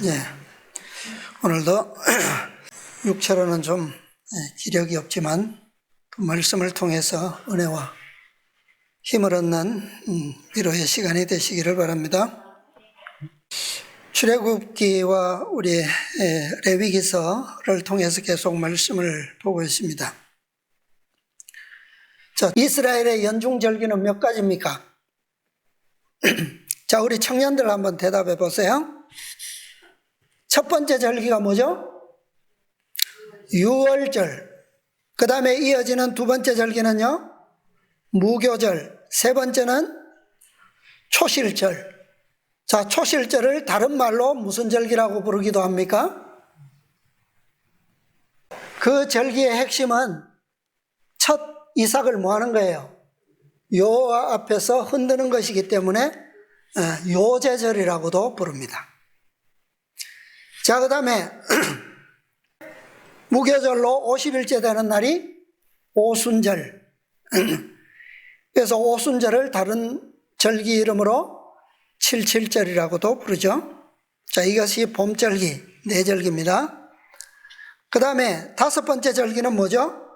예, 오늘도 육체로는 좀 기력이 없지만 그 말씀을 통해서 은혜와 힘을 얻는 위로의 시간이 되시기를 바랍니다. 출애굽기와 우리 레위기서를 통해서 계속 말씀을 보고 있습니다. 자, 이스라엘의 연중절기는 몇 가지입니까? 자, 우리 청년들 한번 대답해 보세요. 첫 번째 절기가 뭐죠? 유월절. 그 다음에 이어지는 두 번째 절기는요, 무교절. 세 번째는 초실절. 자, 초실절을 다른 말로 무슨 절기라고 부르기도 합니까? 그 절기의 핵심은 첫 이삭을 뭐 하는 거예요? 여호와 앞에서 흔드는 것이기 때문에 요제절이라고도 부릅니다. 자, 그 다음에 무교절로 50일째 되는 날이 오순절. 그래서 오순절을 다른 절기 이름으로 칠칠절이라고도 부르죠. 자, 이것이 봄절기, 네 절기입니다. 그 다음에 다섯 번째 절기는 뭐죠?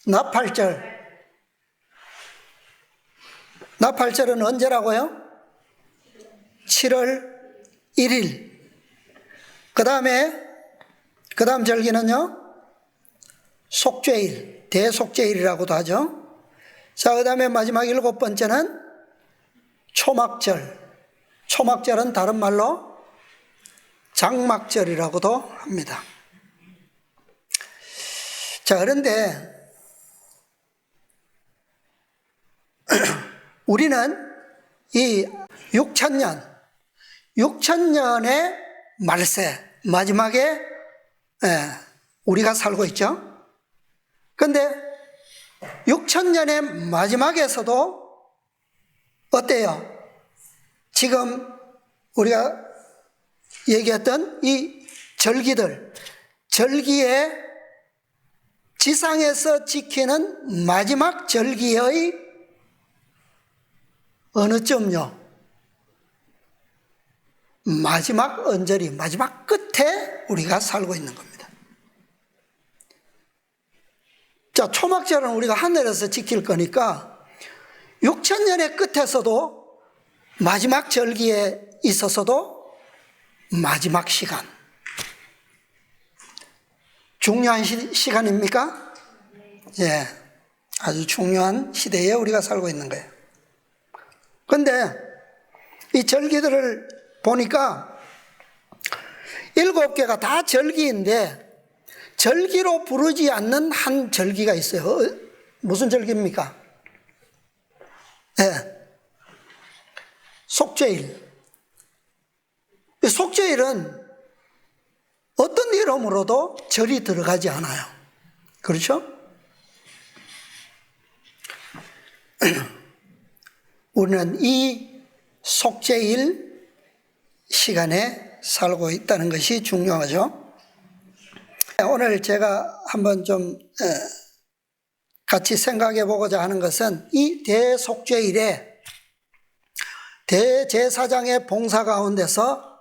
나팔절. 나팔절은 언제라고요? 7월 1일. 그 다음 절기는요, 속죄일, 대속죄일이라고도 하죠. 자, 그 다음에 마지막 일곱 번째는 초막절. 초막절은 다른 말로 장막절이라고도 합니다. 자, 그런데 우리는 이 6천년의 말세, 마지막에 우리가 살고 있죠. 그런데 6천년의 마지막에서도 어때요? 지금 우리가 얘기했던 이 절기에 지상에서 지키는 마지막 절기의 어느 점요? 마지막 언저리, 마지막 끝에 우리가 살고 있는 겁니다. 자, 초막절은 우리가 하늘에서 지킬 거니까 6천년의 끝에서도 마지막 절기에 있어서도 마지막 시간. 중요한 시간입니까? 예, 아주 중요한 시대에 우리가 살고 있는 거예요. 그런데 이 절기들을 보니까 7개가 다 절기인데 절기로 부르지 않는 한 절기가 있어요. 무슨 절기입니까? 네. 속죄일. 속죄일은 어떤 이름으로도 절이 들어가지 않아요. 그렇죠? 우리는 이 속죄일 시간에 살고 있다는 것이 중요하죠. 오늘 제가 한번 좀 같이 생각해 보고자 하는 것은 이 대속죄일에 대제사장의 봉사 가운데서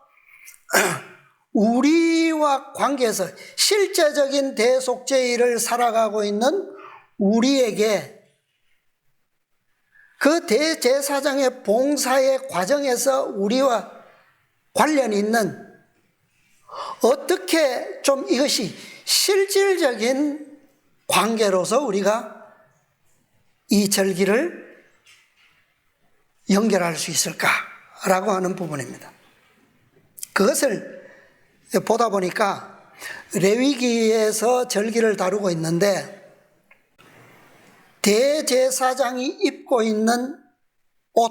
우리와 관계에서 실제적인 대속죄일을 살아가고 있는 우리에게 그 대제사장의 봉사의 과정에서 우리와 관련이 있는 어떻게 좀 이것이 실질적인 관계로서 우리가 이 절기를 연결할 수 있을까라고 하는 부분입니다. 그것을 보다 보니까 레위기에서 절기를 다루고 있는데 대제사장이 입고 있는 옷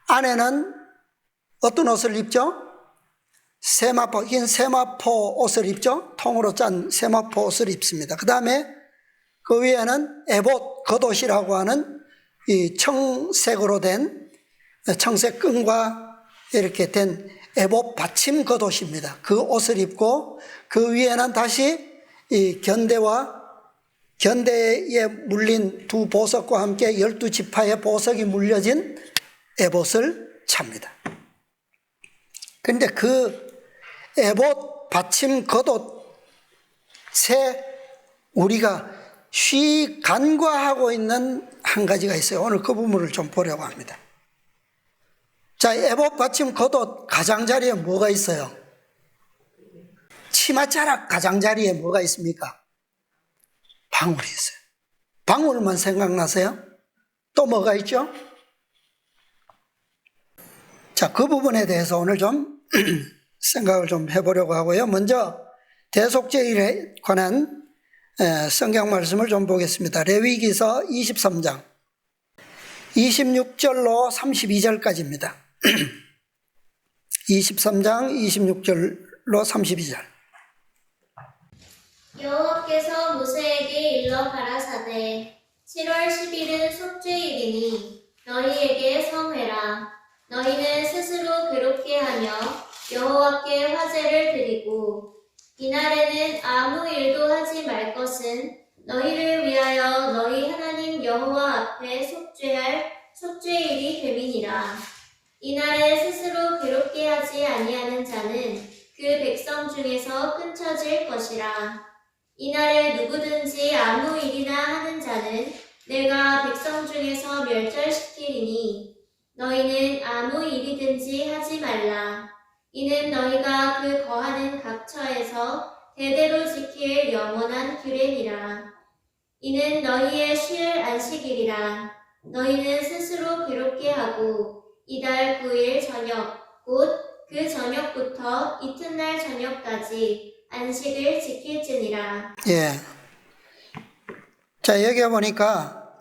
안에는 어떤 옷을 입죠? 긴 세마포 옷을 입죠. 통으로 짠 세마포 옷을 입습니다. 그 다음에 그 위에는 에봇, 겉옷이라고 하는 이 청색으로 된, 청색 끈과 이렇게 된 에봇 받침 겉옷입니다. 그 옷을 입고 그 위에는 다시 이 견대에 물린 두 보석과 함께 12지파의 보석이 물려진 에봇을 찹니다. 그런데 그 에봇, 받침, 겉옷 새 우리가 쉬 간과하고 있는 한 가지가 있어요. 오늘 그 부분을 좀 보려고 합니다. 자, 에봇, 받침, 겉옷 가장자리에 뭐가 있어요? 치맛자락 가장자리에 뭐가 있습니까? 방울이 있어요. 방울만 생각나세요? 또 뭐가 있죠? 자, 그 부분에 대해서 오늘 좀 생각을 좀 해보려고 하고요. 먼저 대속죄일에 관한 성경 말씀을 좀 보겠습니다. 레위기서 23장 26절로 32절까지입니다. 23장 26절로 32절. 여호와께서 모세에게 일러 가라사대 7월 10일은 속죄일이니 너희에게 성회라. 너희는 스스로 괴롭게 하며 여호와께 화제를 드리고 이날에는 아무 일도 하지 말 것은 너희를 위하여 너희 하나님 여호와 앞에 속죄할 속죄일이 됨이니라. 이날에 스스로 괴롭게 하지 아니하는 자는 그 백성 중에서 끊쳐질 것이라. 이날에 누구든지 아무 일이나 하는 자는 내가 백성 중에서 멸절시키리니 너희는 아무 일이든지 하지 말라. 이는 너희가 그 거하는 각처에서 대대로 지킬 영원한 규례니라. 이는 너희의 쉴 안식일이라. 너희는 스스로 괴롭게 하고 이달 9일 저녁 곧 그 저녁부터 이튿날 저녁까지 안식을 지킬지니라. 예. 자, 여기 보니까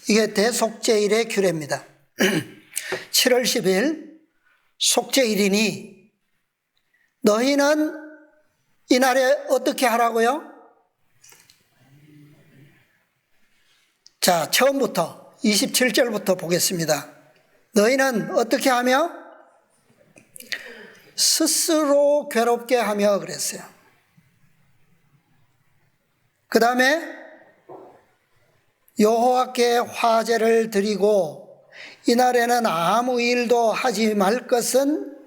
이게 대속죄일의 규례입니다. 7월 10일 속죄일이니 너희는 이날에 어떻게 하라고요? 자, 처음부터 27절부터 보겠습니다. 너희는 어떻게 하며? 스스로 괴롭게 하며 그랬어요. 그 다음에 여호와께 화제를 드리고 이날에는 아무 일도 하지 말 것은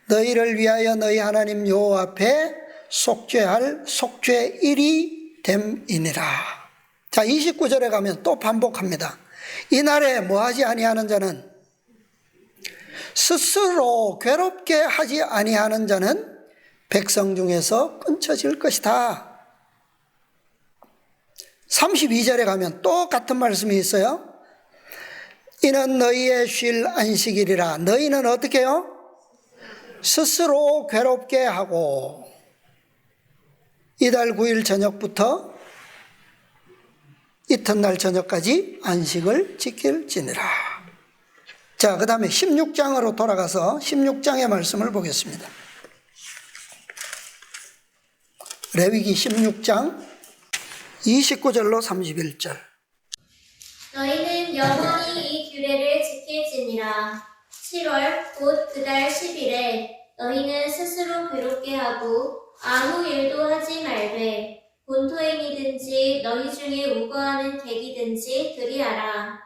너희를 위하여 너희 하나님 여호와 앞에 속죄할 속죄일이 됨이니라. 자, 29절에 가면 또 반복합니다. 이날에 뭐하지 아니하는 자는 스스로 괴롭게 하지 아니하는 자는 백성 중에서 끊쳐질 것이다. 32절에 가면 또 같은 말씀이 있어요. 이는 너희의 쉴 안식일이라. 너희는 어떻게 해요? 스스로 괴롭게 하고 이달 9일 저녁부터 이튿날 저녁까지 안식을 지킬지니라. 자, 그 다음에 16장으로 돌아가서 16장의 말씀을 보겠습니다. 레위기 16장 29절로 31절. 너희는 영원히 이 규례를 지킬지니라. 7월 곧 그달 10일에 너희는 스스로 괴롭게 하고 아무 일도 하지 말되 본토인이든지 너희 중에 우거하는 객이든지 그리하라.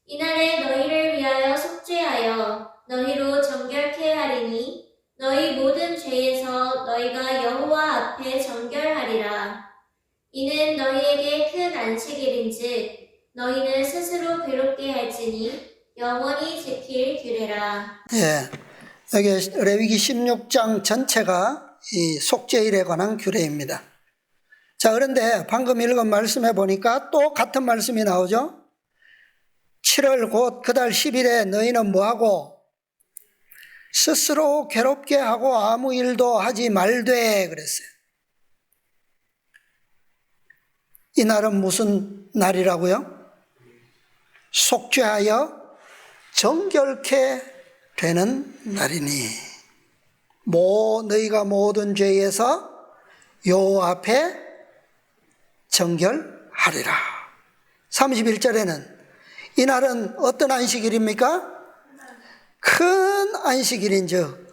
이날에 너희를 위하여 속죄하여 너희로 정결케 하리니 너희 모든 죄에서 너희가 여호와 앞에 정결하리라. 이는 너희에게 큰 안식일인즉 너희는 스스로 괴롭게 할지니 영원히 지킬 규례라. 예, 여기 레위기 16장 전체가 이 속죄일에 관한 규례입니다. 자, 그런데 방금 읽은 말씀해 보니까 또 같은 말씀이 나오죠. 7월 곧 그달 10일에 너희는 뭐하고? 스스로 괴롭게 하고 아무 일도 하지 말되 그랬어요. 이 날은 무슨 날이라고요? 속죄하여 정결케 되는 날이니 너희가 모든 죄에서 여호와 앞에 정결하리라. 31절에는 이 날은 어떤 안식일입니까? 큰 안식일인즉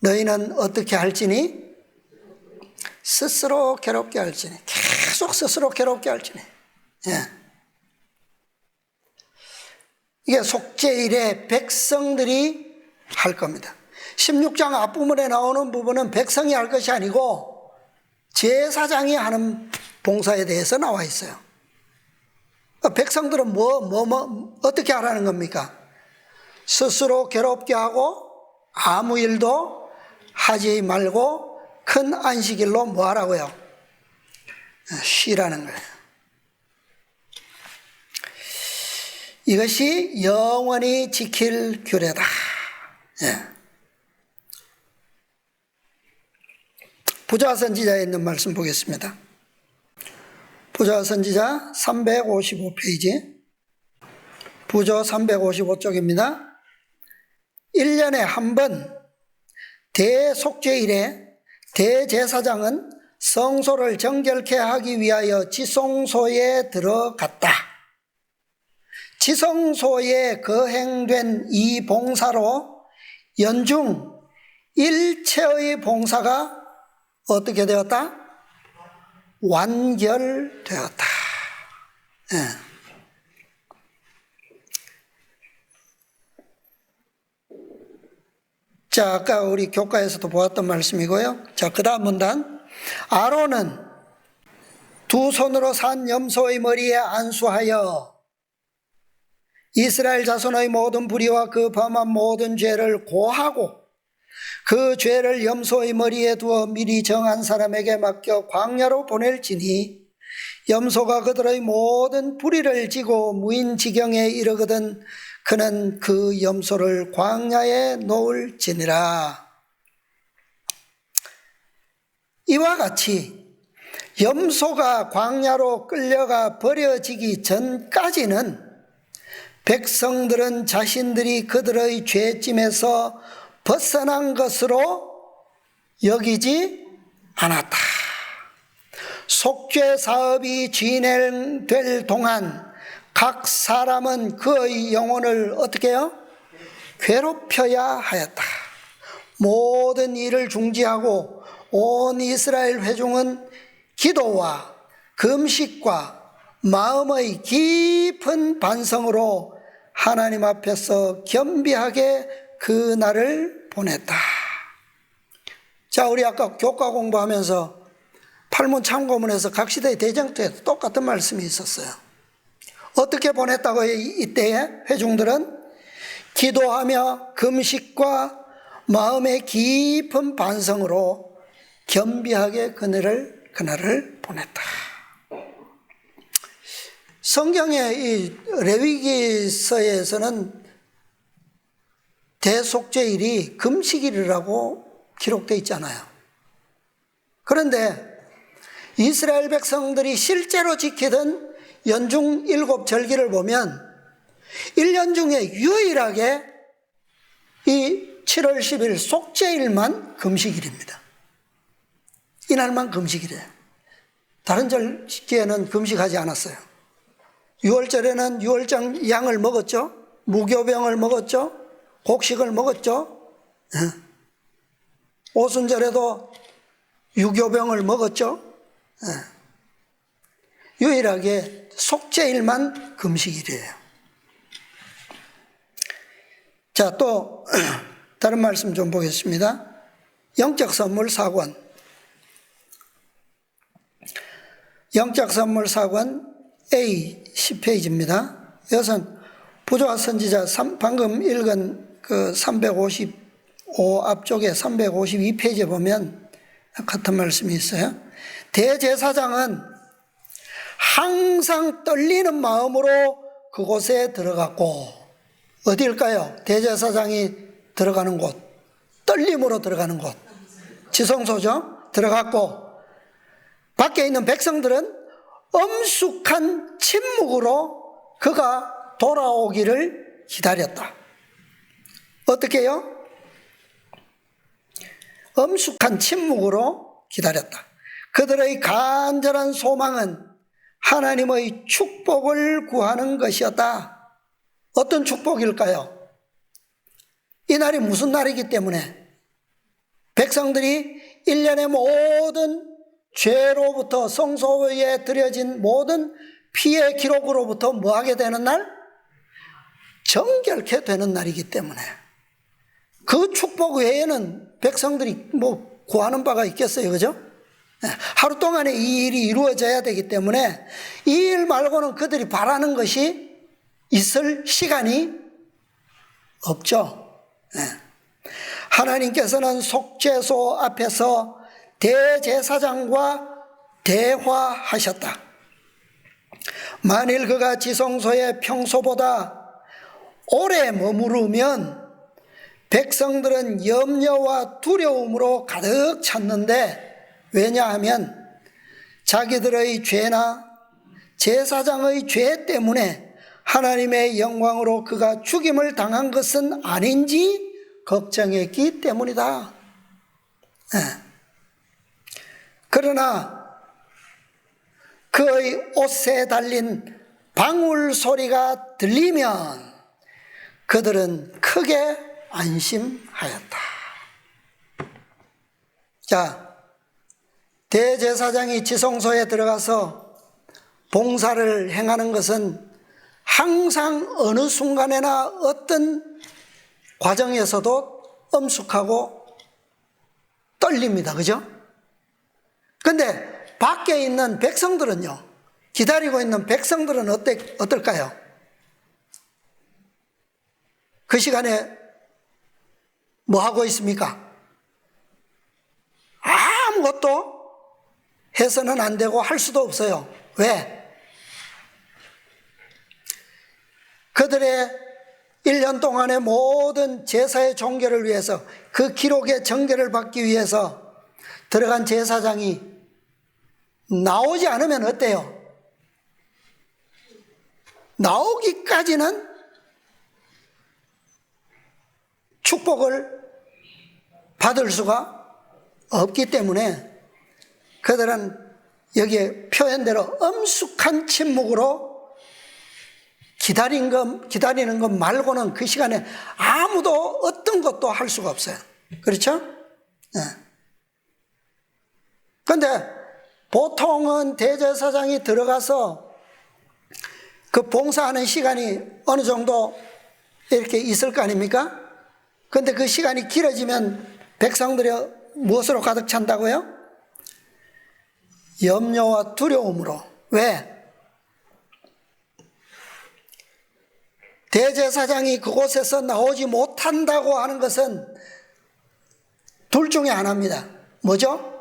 너희는 어떻게 할지니? 스스로 괴롭게 할지니. 계속 스스로 괴롭게 할지니. 예. 이게 속죄일에 백성들이 할 겁니다. 16장 앞부분에 나오는 부분은 백성이 할 것이 아니고 제사장이 하는 봉사에 대해서 나와 있어요. 백성들은 어떻게 하라는 겁니까? 스스로 괴롭게 하고 아무 일도 하지 말고 큰 안식일로 뭐 하라고요? 쉬라는 거예요. 이것이 영원히 지킬 규례다. 예. 부자 선지자에 있는 말씀 보겠습니다. 부자 선지자 355페이지, 부조 355쪽입니다. 1년에 한 번 대속죄일에 대제사장은 성소를 정결케 하기 위하여 지성소에 들어갔다. 지성소에 거행된 이 봉사로 연중 일체의 봉사가 어떻게 되었다? 완결되었다. 예. 자, 아까 우리 교과에서도 보았던 말씀이고요. 자, 그 다음 문단. 아론은 두 손으로 산 염소의 머리에 안수하여 이스라엘 자손의 모든 불의와 그 범한 모든 죄를 고하고 그 죄를 염소의 머리에 두어 미리 정한 사람에게 맡겨 광야로 보낼지니 염소가 그들의 모든 불의를 지고 무인지경에 이르거든 그는 그 염소를 광야에 놓을지니라. 이와 같이 염소가 광야로 끌려가 버려지기 전까지는 백성들은 자신들이 그들의 죄짐에서 벗어난 것으로 여기지 않았다. 속죄 사업이 진행될 동안 각 사람은 그의 영혼을 어떻게 해요? 괴롭혀야 하였다. 모든 일을 중지하고 온 이스라엘 회중은 기도와 금식과 마음의 깊은 반성으로 하나님 앞에서 겸비하게 그 날을 보냈다. 자, 우리 아까 교과 공부하면서 팔문 참고문에서 각 시대의 대쟁투에도 똑같은 말씀이 있었어요. 어떻게 보냈다고 이때에 회중들은 기도하며 금식과 마음의 깊은 반성으로 겸비하게 그날을 보냈다. 성경의 이 레위기서에서는 대속죄일이 금식일이라고 기록되어 있잖아요. 그런데 이스라엘 백성들이 실제로 지키던 연중 7절기를 보면 1년 중에 유일하게 이 7월 10일 속죄일만 금식일입니다. 이날만 금식이래요. 다른 절기에는 금식하지 않았어요. 6월절에는 6월장 양을 먹었죠. 무교병을 먹었죠. 곡식을 먹었죠. 오순절에도 유교병을 먹었죠. 유일하게 속죄일만 금식일이에요. 자, 또 다른 말씀 좀 보겠습니다. 영적 선물 사관. 영적 선물 사관 A 10페이지입니다. 이것은 부조와 선지자 방금 읽은 그 355 앞쪽에 352페이지에 보면 같은 말씀이 있어요. 대제사장은 항상 떨리는 마음으로 그곳에 들어갔고, 어디일까요? 대제사장이 들어가는 곳, 떨림으로 들어가는 곳, 지성소죠. 들어갔고, 밖에 있는 백성들은 엄숙한 침묵으로 그가 돌아오기를 기다렸다. 어떻게 해요? 엄숙한 침묵으로 기다렸다. 그들의 간절한 소망은 하나님의 축복을 구하는 것이었다. 어떤 축복일까요? 이 날이 무슨 날이기 때문에 백성들이 1년의 모든 죄로부터 성소에 드려진 모든 피의 기록으로부터 뭐하게 되는 날? 정결케 되는 날이기 때문에 그 축복 외에는 백성들이 뭐 구하는 바가 있겠어요, 그죠? 하루 동안에 이 일이 이루어져야 되기 때문에 이 일 말고는 그들이 바라는 것이 있을 시간이 없죠. 하나님께서는 속죄소 앞에서 대제사장과 대화하셨다. 만일 그가 지성소에 평소보다 오래 머무르면 백성들은 염려와 두려움으로 가득 찼는데, 왜냐하면 자기들의 죄나 제사장의 죄 때문에 하나님의 영광으로 그가 죽임을 당한 것은 아닌지 걱정했기 때문이다. 그러나 그의 옷에 달린 방울 소리가 들리면 그들은 크게 안심하였다. 자, 대제사장이 지성소에 들어가서 봉사를 행하는 것은 항상 어느 순간에나 어떤 과정에서도 엄숙하고 떨립니다. 그죠? 근데 밖에 있는 백성들은요, 기다리고 있는 백성들은 어떨까요? 그 시간에 뭐 하고 있습니까? 아무것도 해서는 안 되고 할 수도 없어요. 왜? 그들의 1년 동안의 모든 제사의 종결을 위해서, 그 기록의 정결을 받기 위해서 들어간 제사장이 나오지 않으면 어때요? 나오기까지는 축복을 받을 수가 없기 때문에 그들은 여기에 표현대로 엄숙한 침묵으로 기다리는 것 말고는 그 시간에 아무도 어떤 것도 할 수가 없어요. 그렇죠? 그런데 보통은 대제사장이 들어가서 그 봉사하는 시간이 어느 정도 이렇게 있을 거 아닙니까? 그런데 그 시간이 길어지면 백성들이 무엇으로 가득 찬다고요? 염려와 두려움으로. 왜? 대제사장이 그곳에서 나오지 못한다고 하는 것은 둘 중에 하나입니다. 뭐죠?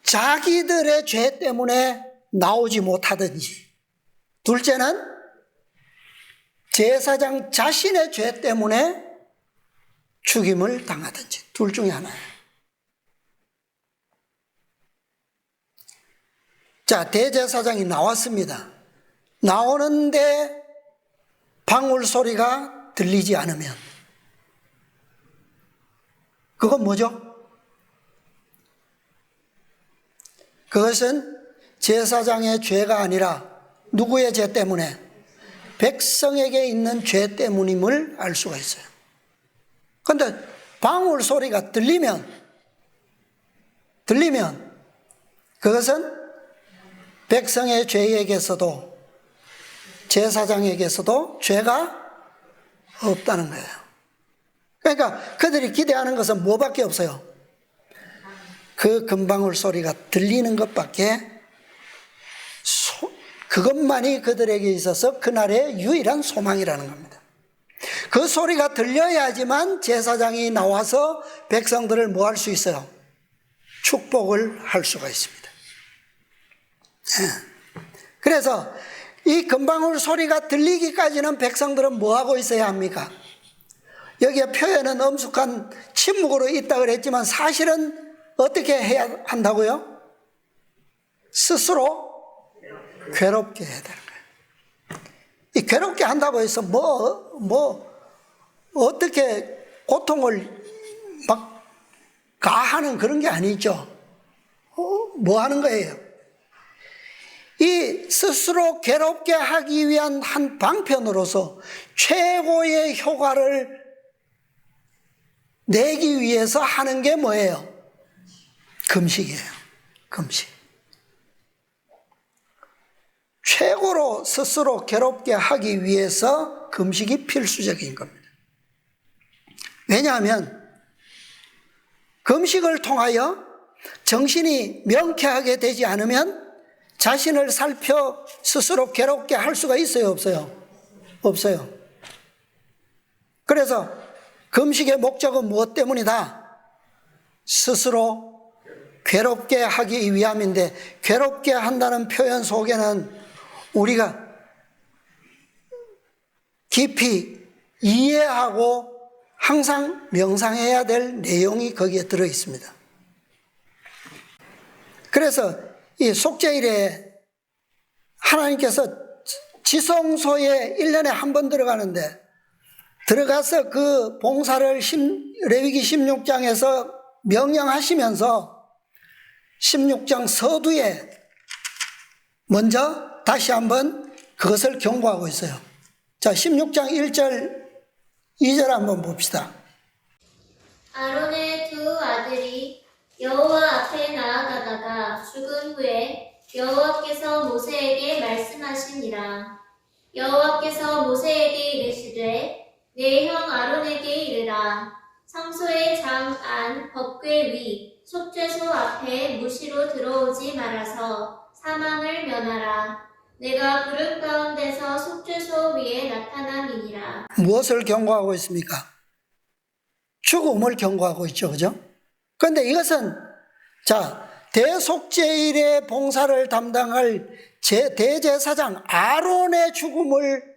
자기들의 죄 때문에 나오지 못하든지, 둘째는 제사장 자신의 죄 때문에 죽임을 당하든지, 둘 중에 하나예요. 자, 대제사장이 나왔습니다. 나오는데 방울 소리가 들리지 않으면 그건 뭐죠? 그것은 제사장의 죄가 아니라 누구의 죄 때문에? 백성에게 있는 죄 때문임을 알 수가 있어요. 그런데 방울 소리가 들리면 그것은 백성의 죄에게서도 제사장에게서도 죄가 없다는 거예요. 그러니까 그들이 기대하는 것은 뭐밖에 없어요? 그 금방울 소리가 들리는 것밖에, 그것만이 그들에게 있어서 그날의 유일한 소망이라는 겁니다. 그 소리가 들려야지만 제사장이 나와서 백성들을 뭐 할 수 있어요? 축복을 할 수가 있습니다. 그래서 이 금방울 소리가 들리기까지는 백성들은 뭐 하고 있어야 합니까? 여기에 표현은 엄숙한 침묵으로 있다 그랬지만 사실은 어떻게 해야 한다고요? 스스로 괴롭게 해야 되는 거예요. 이 괴롭게 한다고 해서 어떻게 고통을 막 가하는 그런 게 아니죠. 뭐 하는 거예요? 이 스스로 괴롭게 하기 위한 한 방편으로서 최고의 효과를 내기 위해서 하는 게 뭐예요? 금식이에요. 금식. 최고로 스스로 괴롭게 하기 위해서 금식이 필수적인 겁니다. 왜냐하면 금식을 통하여 정신이 명쾌하게 되지 않으면 자신을 살펴 스스로 괴롭게 할 수가 있어요, 없어요? 없어요. 그래서 금식의 목적은 무엇 때문이다? 스스로 괴롭게 하기 위함인데, 괴롭게 한다는 표현 속에는 우리가 깊이 이해하고 항상 명상해야 될 내용이 거기에 들어 있습니다. 그래서 이 속죄일에 하나님께서 지성소에 1년에 한 번 들어가는데, 들어가서 그 봉사를 레위기 16장에서 명령하시면서 16장 서두에 먼저 다시 한번 그것을 경고하고 있어요. 자, 16장 1절 2절 한번 봅시다. 아론의 두 아들이 여호와 앞에 나아가다가 죽은 후에 여호와께서 모세에게 말씀하시니라. 여호와께서 모세에게 이르시되 내 형 아론에게 이르라. 성소의 장 안 법궤 위 속죄소 앞에 무시로 들어오지 말아서 사망을 면하라. 내가 구름 가운데서 속죄소 위에 나타남이니라. 무엇을 경고하고 있습니까? 죽음을 경고하고 있죠, 그죠? 그런데 이것은, 자, 대속죄일의 봉사를 담당할 대제사장 아론의 죽음을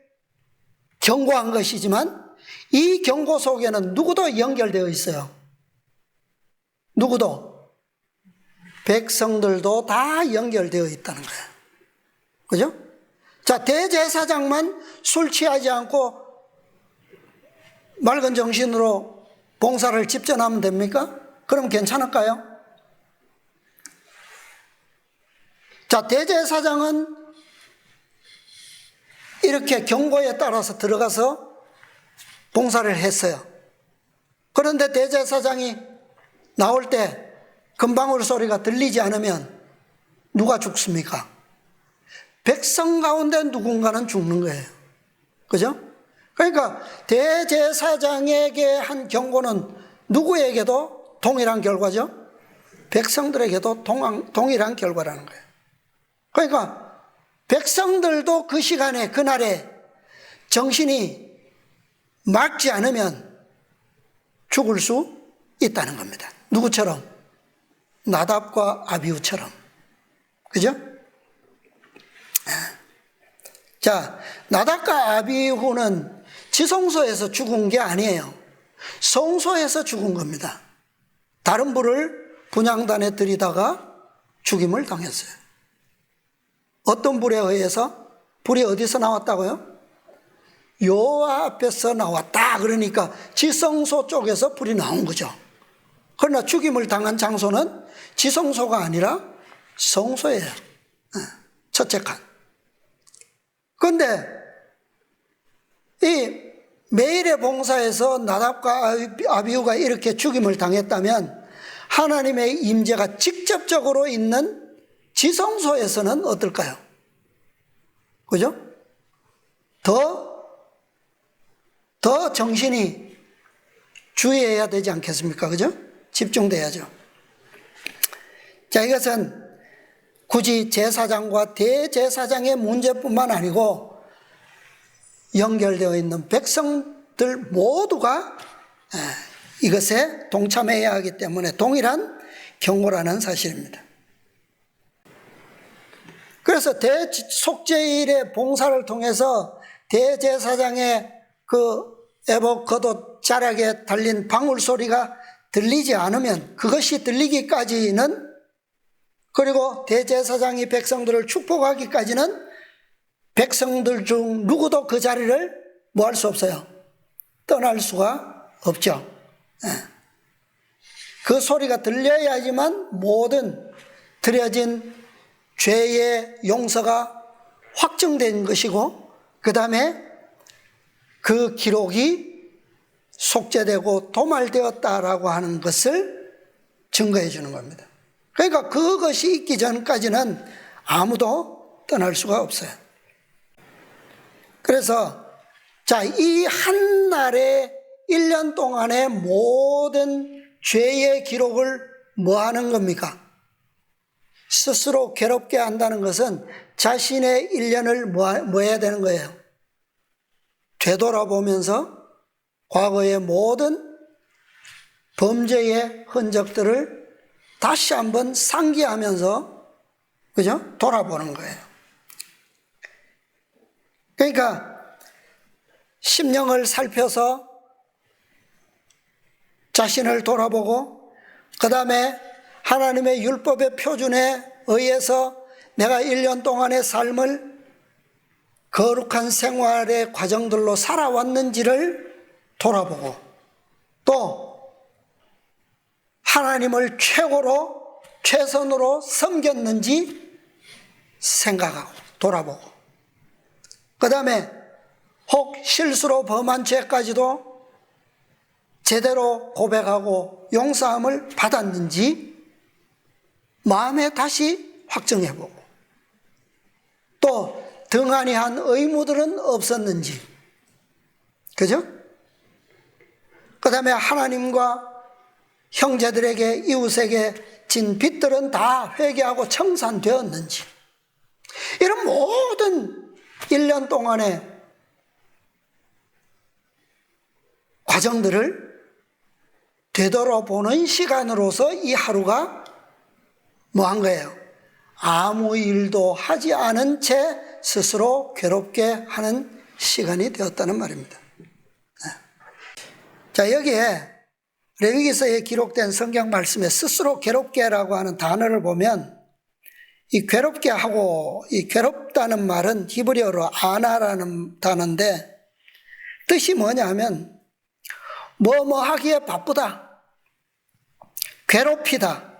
경고한 것이지만, 이 경고 속에는 누구도 연결되어 있어요. 누구도. 백성들도 다 연결되어 있다는 거예요. 그죠? 자, 대제사장만 술 취하지 않고 맑은 정신으로 봉사를 집전하면 됩니까? 그럼 괜찮을까요? 자, 대제사장은 이렇게 경고에 따라서 들어가서 봉사를 했어요. 그런데 대제사장이 나올 때 금방울 소리가 들리지 않으면 누가 죽습니까? 백성 가운데 누군가는 죽는 거예요. 그죠? 그러니까 대제사장에게 한 경고는 누구에게도 동일한 결과죠? 백성들에게도 동일한 결과라는 거예요. 그러니까 백성들도 그 시간에, 그날에 정신이 맑지 않으면 죽을 수 있다는 겁니다. 누구처럼? 나답과 아비후처럼. 그죠? 자, 나답과 아비후는 지성소에서 죽은 게 아니에요. 성소에서 죽은 겁니다. 다른 불을 분향단에 들이다가 죽임을 당했어요. 어떤 불에 의해서? 불이 어디서 나왔다고요? 여호와 앞에서 나왔다. 그러니까 지성소 쪽에서 불이 나온 거죠. 그러나 죽임을 당한 장소는 지성소가 아니라 성소예요. 첫째 칸. 그런데 이 매일의 봉사에서 나답과 아비후가 이렇게 죽임을 당했다면 하나님의 임재가 직접적으로 있는 지성소에서는 어떨까요? 그죠? 더 정신이 주의해야 되지 않겠습니까? 그죠? 집중돼야죠. 자, 이것은 굳이 제사장과 대제사장의 문제뿐만 아니고 연결되어 있는 백성들 모두가 이것에 동참해야 하기 때문에 동일한 경고라는 사실입니다. 그래서 대속죄일의 봉사를 통해서 대제사장의 그 애복 겉옷 자락에 달린 방울 소리가 들리지 않으면, 그것이 들리기까지는, 그리고 대제사장이 백성들을 축복하기까지는 백성들 중 누구도 그 자리를 뭐 할 수 없어요? 떠날 수가 없죠. 그 소리가 들려야지만 모든 드려진 죄의 용서가 확정된 것이고, 그 다음에 그 기록이 속죄되고 도말되었다라고 하는 것을 증거해 주는 겁니다. 그러니까 그것이 있기 전까지는 아무도 떠날 수가 없어요. 그래서 자, 이 한 날의 1년 동안의 모든 죄의 기록을 뭐 하는 겁니까? 스스로 괴롭게 한다는 것은 자신의 1년을 뭐 해야 되는 거예요? 되돌아보면서 과거의 모든 범죄의 흔적들을 다시 한번 상기하면서, 그죠? 돌아보는 거예요. 그러니까 심령을 살펴서 자신을 돌아보고, 그 다음에 하나님의 율법의 표준에 의해서 내가 1년 동안의 삶을 거룩한 생활의 과정들로 살아왔는지를 돌아보고, 또 하나님을 최고로 최선으로 섬겼는지 생각하고 돌아보고, 그 다음에 혹 실수로 범한 죄까지도 제대로 고백하고 용서함을 받았는지 마음에 다시 확정해보고, 또 등한히 한 의무들은 없었는지, 그죠? 그 다음에 하나님과 형제들에게, 이웃에게 진 빚들은 다 회개하고 청산되었는지, 이런 모든 1년 동안의 과정들을 되돌아보는 시간으로서 이 하루가 뭐 한 거예요? 아무 일도 하지 않은 채 스스로 괴롭게 하는 시간이 되었다는 말입니다. 자, 여기에 레위기서에 기록된 성경 말씀에 스스로 괴롭게라고 하는 단어를 보면, 이 괴롭게 하고, 이 괴롭다는 말은 히브리어로 아나라는 단어인데, 뜻이 뭐냐 하면 뭐뭐 하기에 바쁘다, 괴롭히다,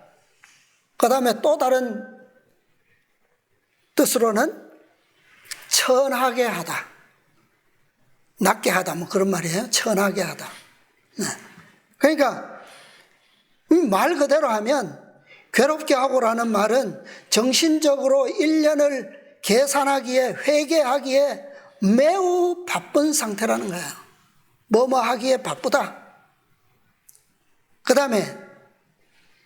그 다음에 또 다른 뜻으로는 천하게 하다, 낮게 하다, 뭐 그런 말이에요. 천하게 하다. 네. 그러니까 말 그대로 하면 괴롭게 하고라는 말은 정신적으로 1년을 계산하기에, 회개하기에 매우 바쁜 상태라는 거예요. 뭐뭐 하기에 바쁘다. 그 다음에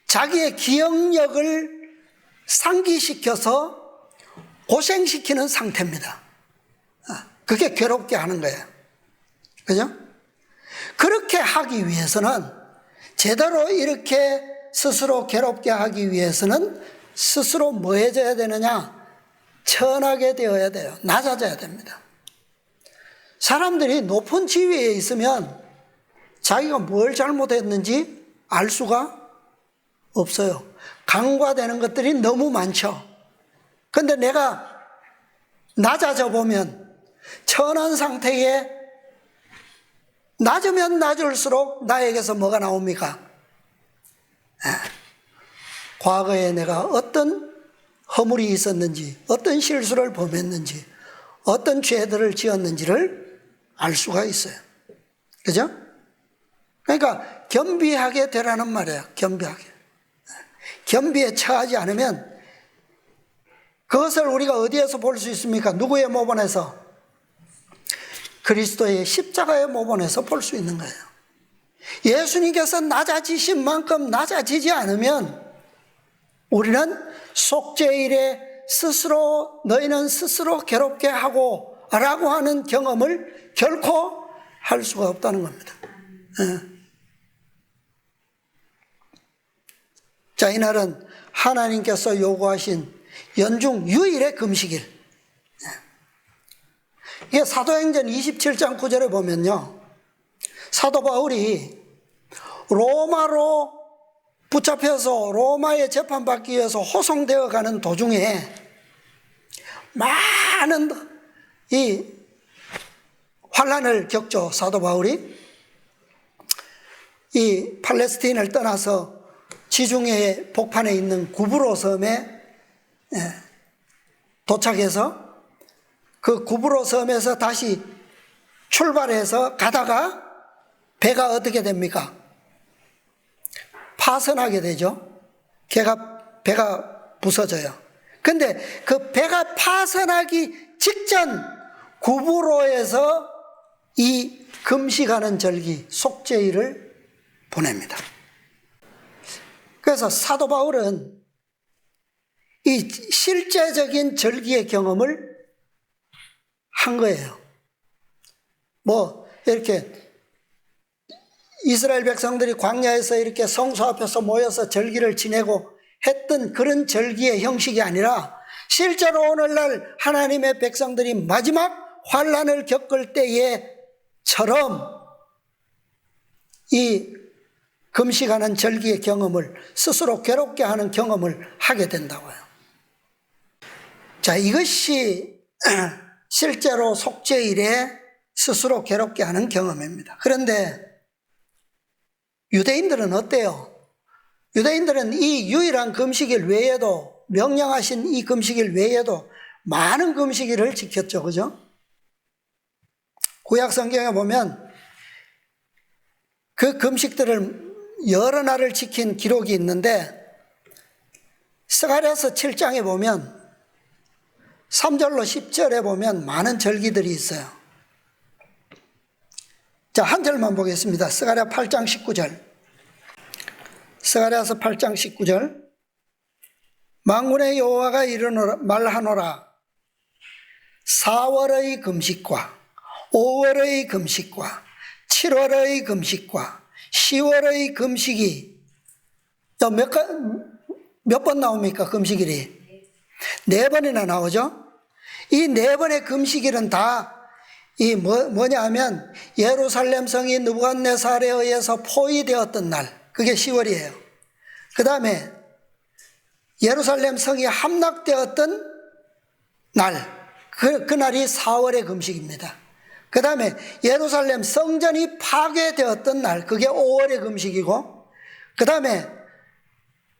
자기의 기억력을 상기시켜서 고생시키는 상태입니다. 그게 괴롭게 하는 거예요. 그죠? 그렇게 하기 위해서는, 제대로 이렇게 스스로 괴롭게 하기 위해서는 스스로 뭐 해줘야 되느냐? 천하게 되어야 돼요. 낮아져야 됩니다. 사람들이 높은 지위에 있으면 자기가 뭘 잘못했는지 알 수가 없어요. 간과되는 것들이 너무 많죠. 근데 내가 낮아져 보면, 천한 상태에 낮으면 낮을수록 나에게서 뭐가 나옵니까? 과거에 내가 어떤 허물이 있었는지, 어떤 실수를 범했는지, 어떤 죄들을 지었는지를 알 수가 있어요. 그죠? 그러니까 겸비하게 되라는 말이에요. 겸비하게. 겸비에 처하지 않으면, 그것을 우리가 어디에서 볼 수 있습니까? 누구의 모본에서? 그리스도의 십자가의 모본에서 볼 수 있는 거예요. 예수님께서 낮아지신 만큼 낮아지지 않으면 우리는 속죄일에 스스로, 너희는 스스로 괴롭게 하고 라고 하는 경험을 결코 할 수가 없다는 겁니다. 자, 이날은 하나님께서 요구하신 연중 유일의 금식일. 이게 사도행전 27장 9절에 보면요, 사도 바울이 로마로 붙잡혀서 로마에 재판받기 위해서 호송되어 가는 도중에 많은 이 환난을 겪죠. 사도 바울이 이 팔레스틴을 떠나서 지중해 복판에 있는 구브로 섬에 도착해서 그 구브로 섬에서 다시 출발해서 가다가 배가 어떻게 됩니까? 파선하게 되죠. 배가 부서져요. 근데 그 배가 파선하기 직전 구브로에서 이 금식하는 절기 속죄일을 보냅니다. 그래서 사도 바울은 이 실제적인 절기의 경험을 한 거예요. 뭐 이렇게 이스라엘 백성들이 광야에서 이렇게 성소 앞에서 모여서 절기를 지내고 했던 그런 절기의 형식이 아니라 실제로 오늘날 하나님의 백성들이 마지막 환난을 겪을 때에처럼 이 금식하는 절기의 경험을 스스로 괴롭게 하는 경험을 하게 된다고요. 자, 이것이 실제로 속죄일에 스스로 괴롭게 하는 경험입니다. 그런데 유대인들은 어때요? 유대인들은 이 유일한 금식일 외에도, 명령하신 이 금식일 외에도 많은 금식일을 지켰죠. 그죠? 구약 성경에 보면 그 금식들을 여러 날을 지킨 기록이 있는데 스가랴서 7장에 보면 3절로 10절에 보면 많은 절기들이 있어요. 자, 한 절만 보겠습니다. 스가랴 8장 19절. 스가랴서 8장 19절. 만군의 여호와가 말하노라. 4월의 금식과 5월의 금식과 7월의 금식과 10월의 금식이 몇 번 나옵니까? 금식일이 4번이나 나오죠. 이 4번의 금식일은 다 이 뭐냐 하면 예루살렘 성이 느부갓네살에 의해서 포위되었던 날, 그게 10월이에요. 그 다음에 예루살렘 성이 함락되었던 날, 그 날이 4월의 금식입니다. 그 다음에 예루살렘 성전이 파괴되었던 날, 그게 5월의 금식이고, 그 다음에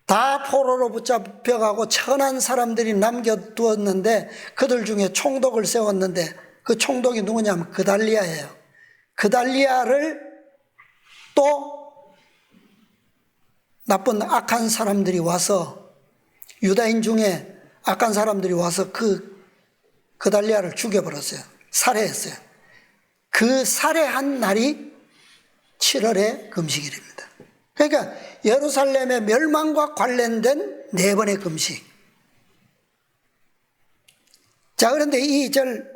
다 포로로 붙잡혀가고 천한 사람들이 남겨두었는데 그들 중에 총독을 세웠는데 그 총독이 누구냐면 그달리아예요. 그달리아를 또 나쁜 악한 사람들이 와서, 유다인 중에 악한 사람들이 와서 그달리아를 죽여버렸어요. 살해했어요. 그 살해한 날이 7월의 금식일입니다. 그러니까 예루살렘의 멸망과 관련된 4번의 금식. 자, 그런데 이 절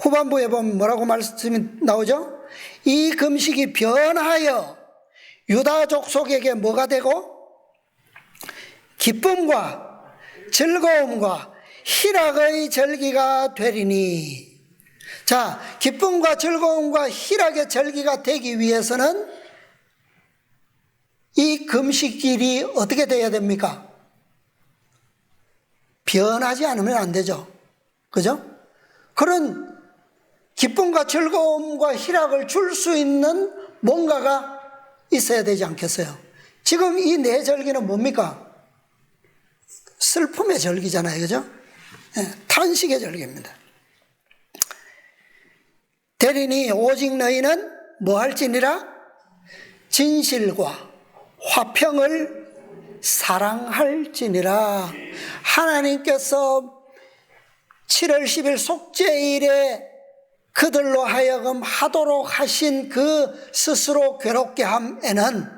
후반부에 보면 뭐라고 말씀이 나오죠? 이 금식이 변하여 유다 족속에게 뭐가 되고? 기쁨과 즐거움과 희락의 절기가 되리니. 자, 기쁨과 즐거움과 희락의 절기가 되기 위해서는 이 금식일이 어떻게 돼야 됩니까? 변하지 않으면 안 되죠. 그죠? 그런 기쁨과 즐거움과 희락을 줄 수 있는 뭔가가 있어야 되지 않겠어요? 지금 이 4절기는 뭡니까? 슬픔의 절기잖아요. 그죠? 네, 탄식의 절기입니다. 대리니 오직 너희는 뭐 할지니라? 진실과 화평을 사랑할지니라. 하나님께서 7월 10일 속죄일에 그들로 하여금 하도록 하신 그 스스로 괴롭게 함에는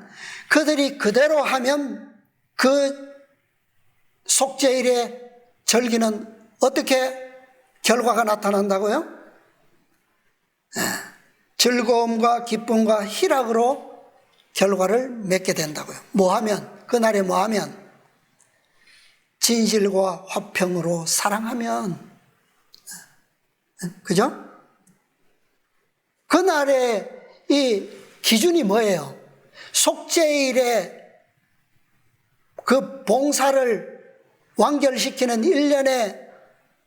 그들이 그대로 하면 그 속죄일의 절기는 어떻게 결과가 나타난다고요? 즐거움과 기쁨과 희락으로 결과를 맺게 된다고요. 뭐하면? 그날에 뭐하면? 진실과 화평으로 사랑하면. 그죠? 그날의 이 기준이 뭐예요? 속죄일에 그 봉사를 완결시키는 일련의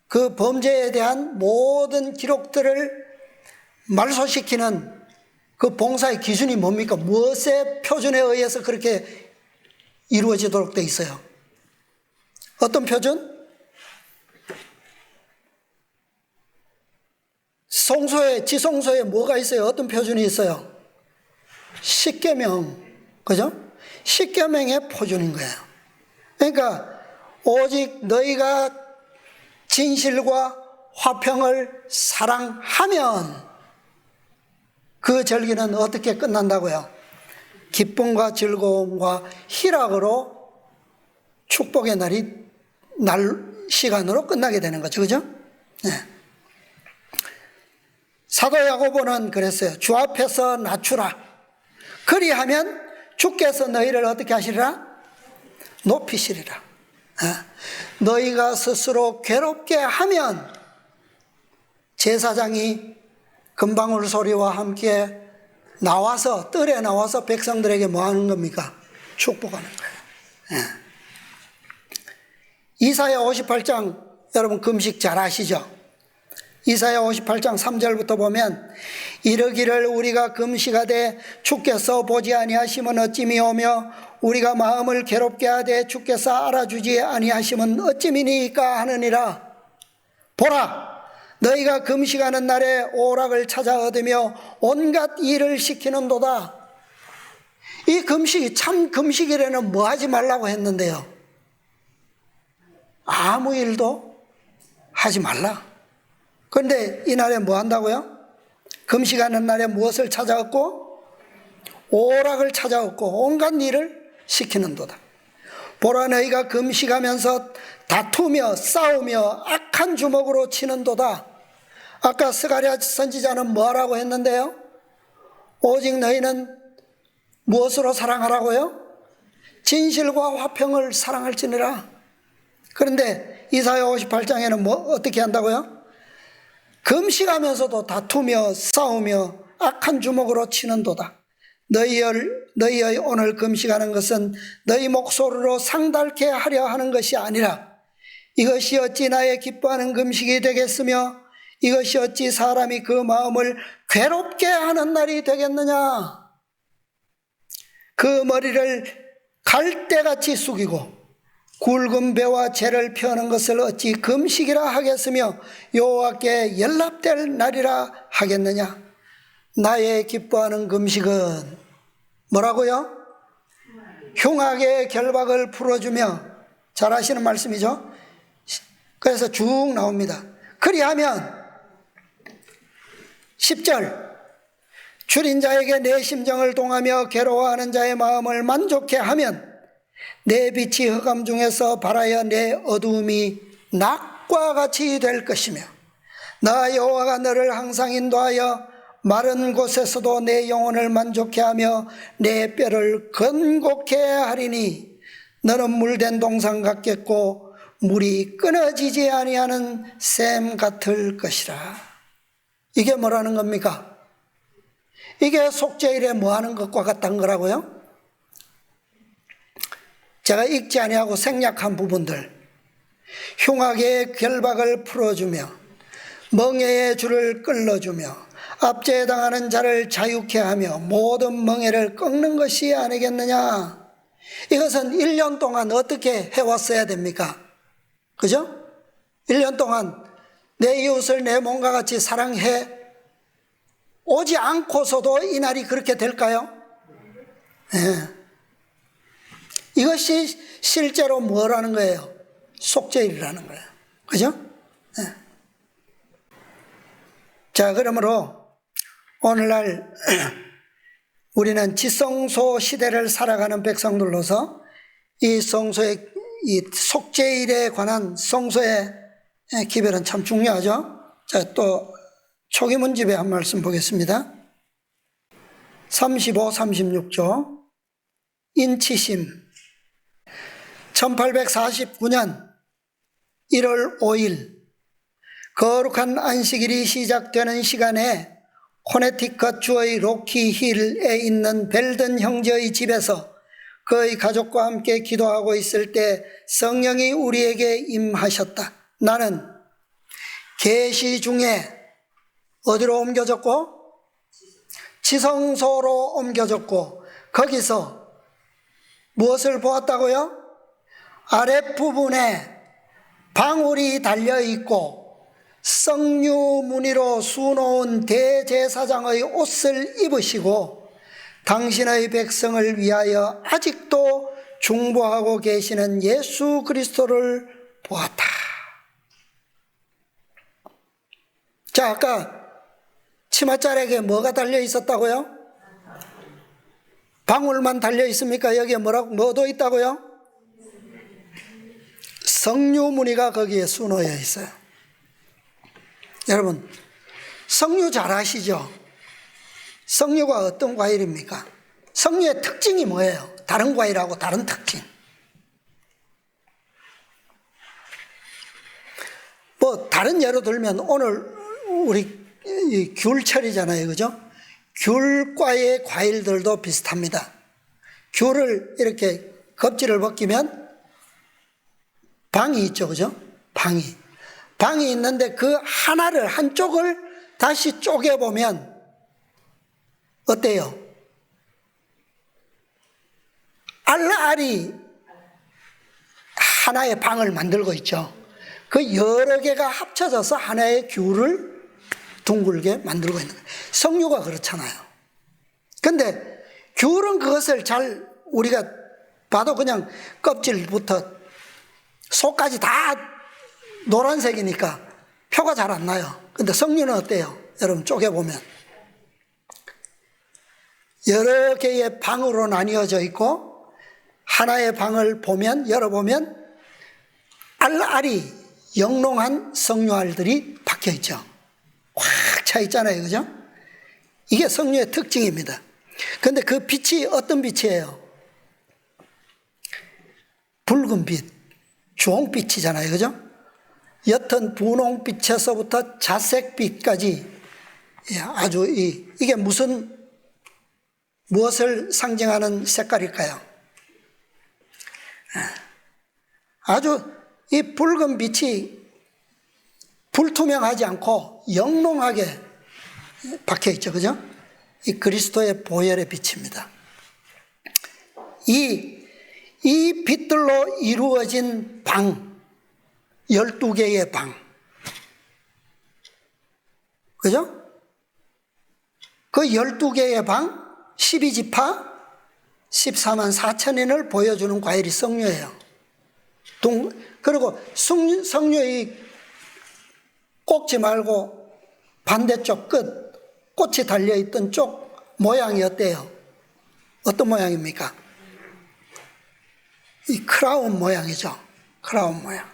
그 범죄에 대한 모든 기록들을 말소시키는 그 봉사의 기준이 뭡니까? 무엇의 표준에 의해서 그렇게 이루어지도록 되어 있어요? 어떤 표준? 지성소에 뭐가 있어요? 어떤 표준이 있어요? 십계명, 그죠? 십계명의 표준인 거예요. 그러니까 오직 너희가 진실과 화평을 사랑하면, 그 절기는 어떻게 끝난다고요? 기쁨과 즐거움과 희락으로 축복의 날 시간으로 끝나게 되는 거죠. 그죠? 네. 사도 야고보는 그랬어요. 주 앞에서 낮추라. 그리하면 주께서 너희를 어떻게 하시리라? 높이시리라. 너희가 스스로 괴롭게 하면 제사장이 금방울 소리와 함께 나와서, 뜰에 나와서 백성들에게 뭐 하는 겁니까? 축복하는 거예요. 이사야 58장 여러분 금식 잘 아시죠? 이사야 58장 3절부터 보면 이르기를 우리가 금식하되 주께서 보지 아니하시면 어찌미오며 우리가 마음을 괴롭게 하되 주께서 알아주지 아니하시면 어찌미니까 하느니라. 보라, 너희가 금식하는 날에 오락을 찾아 얻으며 온갖 일을 시키는도다. 이 금식이 참 금식이라는 뭐 하지 말라고 했는데요, 아무 일도 하지 말라. 그런데 이날에 뭐 한다고요? 금식하는 날에 무엇을 찾아 얻고? 오락을 찾아 얻고 온갖 일을 시키는도다. 보라, 너희가 금식하면서 다투며 싸우며 악한 주먹으로 치는도다. 아까 스가랴 선지자는 뭐라고 했는데요? 오직 너희는 무엇으로 사랑하라고요? 진실과 화평을 사랑할지니라. 그런데 이사야 58장에는 어떻게 한다고요? 금식하면서도 다투며 싸우며 악한 주먹으로 치는도다. 너희의 오늘 금식하는 것은 너희 목소리로 상달케 하려 하는 것이 아니라 이것이 어찌 나의 기뻐하는 금식이 되겠으며 이것이 어찌 사람이 그 마음을 괴롭게 하는 날이 되겠느냐. 그 머리를 갈대같이 숙이고 굵은 배와 재를 펴는 것을 어찌 금식이라 하겠으며 여호와께 연락될 날이라 하겠느냐. 나의 기뻐하는 금식은 뭐라고요? 흉악의 결박을 풀어주며, 잘 아시는 말씀이죠. 그래서 쭉 나옵니다. 그리하면 10절, 줄인 자에게 내 심정을 동하며 괴로워하는 자의 마음을 만족해 하면 내 빛이 흑암 중에서 발하여 내 어두움이 낙과 같이 될 것이며 나 여호와가 너를 항상 인도하여 마른 곳에서도 내 영혼을 만족해 하며 내 뼈를 건곡해 하리니 너는 물된 동산 같겠고 물이 끊어지지 아니하는 샘 같을 것이라. 이게 뭐라는 겁니까? 이게 속죄일에 뭐 하는 것과 같다는 거라고요? 제가 읽지 아니하고 생략한 부분들, 흉악의 결박을 풀어주며 멍에의 줄을 끌어주며 압제에 당하는 자를 자유케 하며 모든 멍에를 꺾는 것이 아니겠느냐. 이것은 1년 동안 어떻게 해왔어야 됩니까? 그죠? 1년 동안 내 이웃을 내 몸과 같이 사랑해 오지 않고서도 이 날이 그렇게 될까요? 네. 이것이 실제로 뭐라는 거예요? 속죄일이라는 거예요. 그죠? 네. 자, 그러므로 오늘날 우리는 지성소 시대를 살아가는 백성들로서 이 성소의, 이 속죄일에 관한 성소의 기별은 참 중요하죠. 자, 또 초기 문집에 한 말씀 보겠습니다. 35, 36조. 인치심. 1849년 1월 5일 거룩한 안식일이 시작되는 시간에 코네티컷 주의 로키힐에 있는 벨든 형제의 집에서 그의 가족과 함께 기도하고 있을 때 성령이 우리에게 임하셨다. 나는 계시 중에 어디로 옮겨졌고? 지성소로 옮겨졌고 거기서 무엇을 보았다고요? 아랫부분에 방울이 달려있고 석류 무늬로 수놓은 대제사장의 옷을 입으시고 당신의 백성을 위하여 아직도 중보하고 계시는 예수 그리스도를 보았다. 자, 아까 치맛자락에 뭐가 달려 있었다고요? 방울만 달려 있습니까? 여기에 뭐도 있다고요? 석류 무늬가 거기에 수놓여 있어요. 여러분, 석류 잘 아시죠? 석류가 어떤 과일입니까? 석류의 특징이 뭐예요? 다른 과일하고 다른 특징. 뭐 다른 예로 들면 오늘 우리 귤철이잖아요, 그죠? 귤과의 과일들도 비슷합니다. 귤을 이렇게 껍질을 벗기면 방이 있죠, 그죠? 방이 있는데 그 하나를, 한쪽을 다시 쪼개보면 어때요? 알알이 하나의 방을 만들고 있죠. 그 여러 개가 합쳐져서 하나의 귤을 둥글게 만들고 있는 거예요. 석류가 그렇잖아요. 근데 귤은 그것을 잘 우리가 봐도 그냥 껍질부터 속까지 다 노란색이니까 표가 잘 안 나요. 근데 석류는 어때요? 여러분 쪼개보면 여러 개의 방으로 나뉘어져 있고 하나의 방을 보면, 열어보면 알알이 영롱한 석류알들이 박혀 있죠. 꽉 차 있잖아요, 그죠? 이게 석류의 특징입니다. 그런데 그 빛이 어떤 빛이에요? 붉은 빛, 주홍빛이잖아요, 그죠? 옅은 분홍빛에서부터 자색빛까지 아주 이게 무엇을 상징하는 색깔일까요? 아주 이 붉은 빛이 불투명하지 않고 영롱하게 박혀 있죠, 그죠? 이 그리스도의 보혈의 빛입니다. 이 빛들로 이루어진 방, 12개의 방. 그죠? 그 12개의 방, 12지파, 14만 4천인을 보여주는 과일이 석류예요. 그리고 석류의 꼭지 말고 반대쪽 끝, 꽃이 달려있던 쪽 모양이 어때요? 어떤 모양입니까? 이 크라운 모양이죠. 크라운 모양.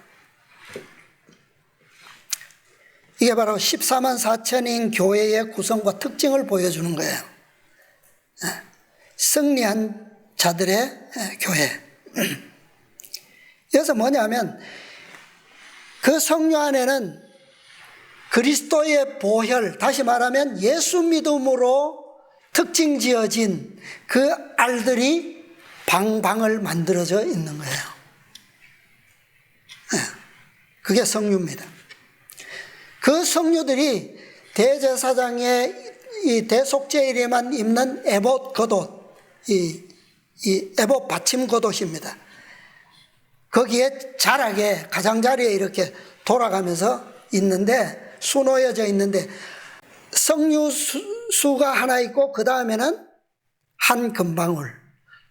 이게 바로 14만 4천인 교회의 구성과 특징을 보여주는 거예요. 승리한 자들의 교회. 여기서 뭐냐면 그 석류 안에는 그리스도의 보혈, 다시 말하면 예수 믿음으로 특징 지어진 그 알들이 방방을 만들어져 있는 거예요. 그게 석류입니다. 그 석류들이 대제사장의 이 대속죄일에만 입는 에봇 겉옷, 이 에봇 받침 겉옷입니다. 거기에 자락에 가장자리에 이렇게 돌아가면서 있는데 수놓여져 있는데 석류수가 하나 있고 그 다음에는 한 금방울,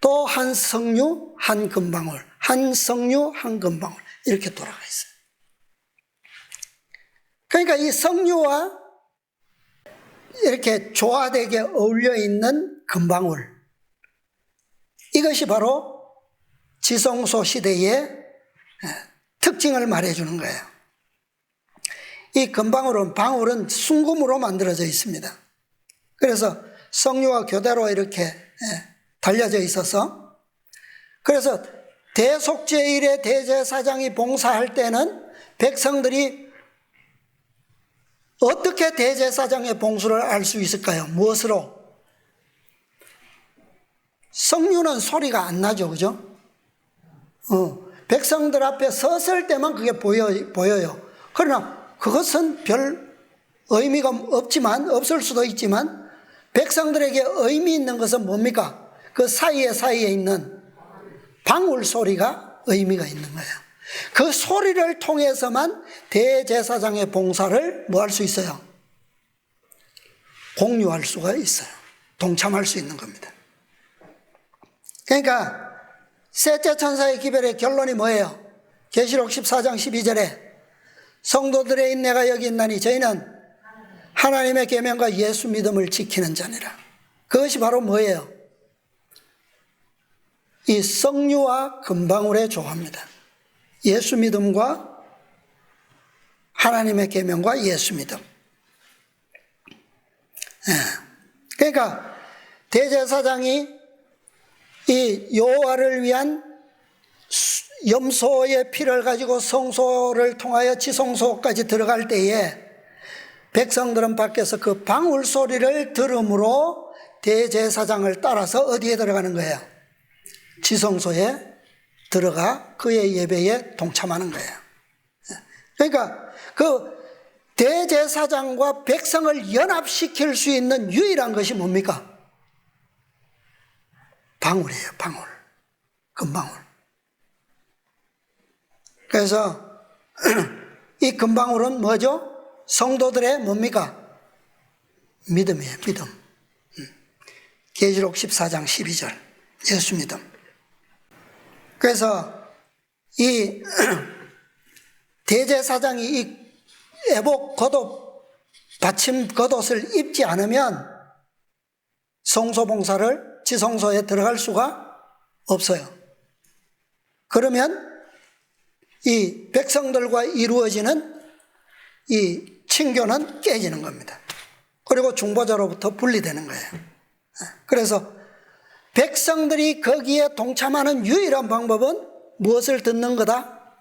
또 한 석류 한 금방울, 한 석류 한 금방울 이렇게 돌아가 있어요. 그러니까 이 석류와 이렇게 조화되게 어울려 있는 금방울, 이것이 바로 지성소 시대의 특징을 말해주는 거예요. 이 방울은 순금으로 만들어져 있습니다. 그래서 석류와 교대로 이렇게 달려져 있어서, 그래서 대속죄일에 대제사장이 봉사할 때는 백성들이 어떻게 대제사장의 봉수를 알 수 있을까요? 무엇으로? 석류는 소리가 안 나죠, 그죠? 백성들 앞에 섰을 때만 그게 보여요. 그러나 그것은 별 의미가 없을 수도 있지만 백성들에게 의미 있는 것은 뭡니까? 그 사이에 있는 방울 소리가 의미가 있는 거예요. 그 소리를 통해서만 대제사장의 봉사를 뭐 할 수 있어요? 공유할 수가 있어요. 동참할 수 있는 겁니다. 그러니까 셋째 천사의 기별의 결론이 뭐예요? 계시록 14장 12절에 성도들의 인내가 여기 있나니 저희는 하나님의 계명과 예수 믿음을 지키는 자니라. 그것이 바로 뭐예요? 이 석류와 금방울의 조화입니다. 예수 믿음과 하나님의 계명과 예수 믿음. 그러니까 대제사장이 이 여호와를 위한 염소의 피를 가지고 성소를 통하여 지성소까지 들어갈 때에 백성들은 밖에서 그 방울 소리를 들음으로 대제사장을 따라서 어디에 들어가는 거예요? 지성소에 들어가 그의 예배에 동참하는 거예요. 그러니까 그 대제사장과 백성을 연합시킬 수 있는 유일한 것이 뭡니까? 방울이에요, 방울. 금방울. 그래서 이 금방울은 뭐죠? 성도들의 뭡니까? 믿음이에요, 믿음. 계시록 14장 12절. 예수 믿음. 그래서 이 대제사장이 이 애복 겉옷, 받침 겉옷을 입지 않으면 성소봉사를 지성소에 들어갈 수가 없어요. 그러면 이 백성들과 이루어지는 이 친교는 깨지는 겁니다. 그리고 중보자로부터 분리되는 거예요. 그래서 백성들이 거기에 동참하는 유일한 방법은 무엇을 듣는 거다?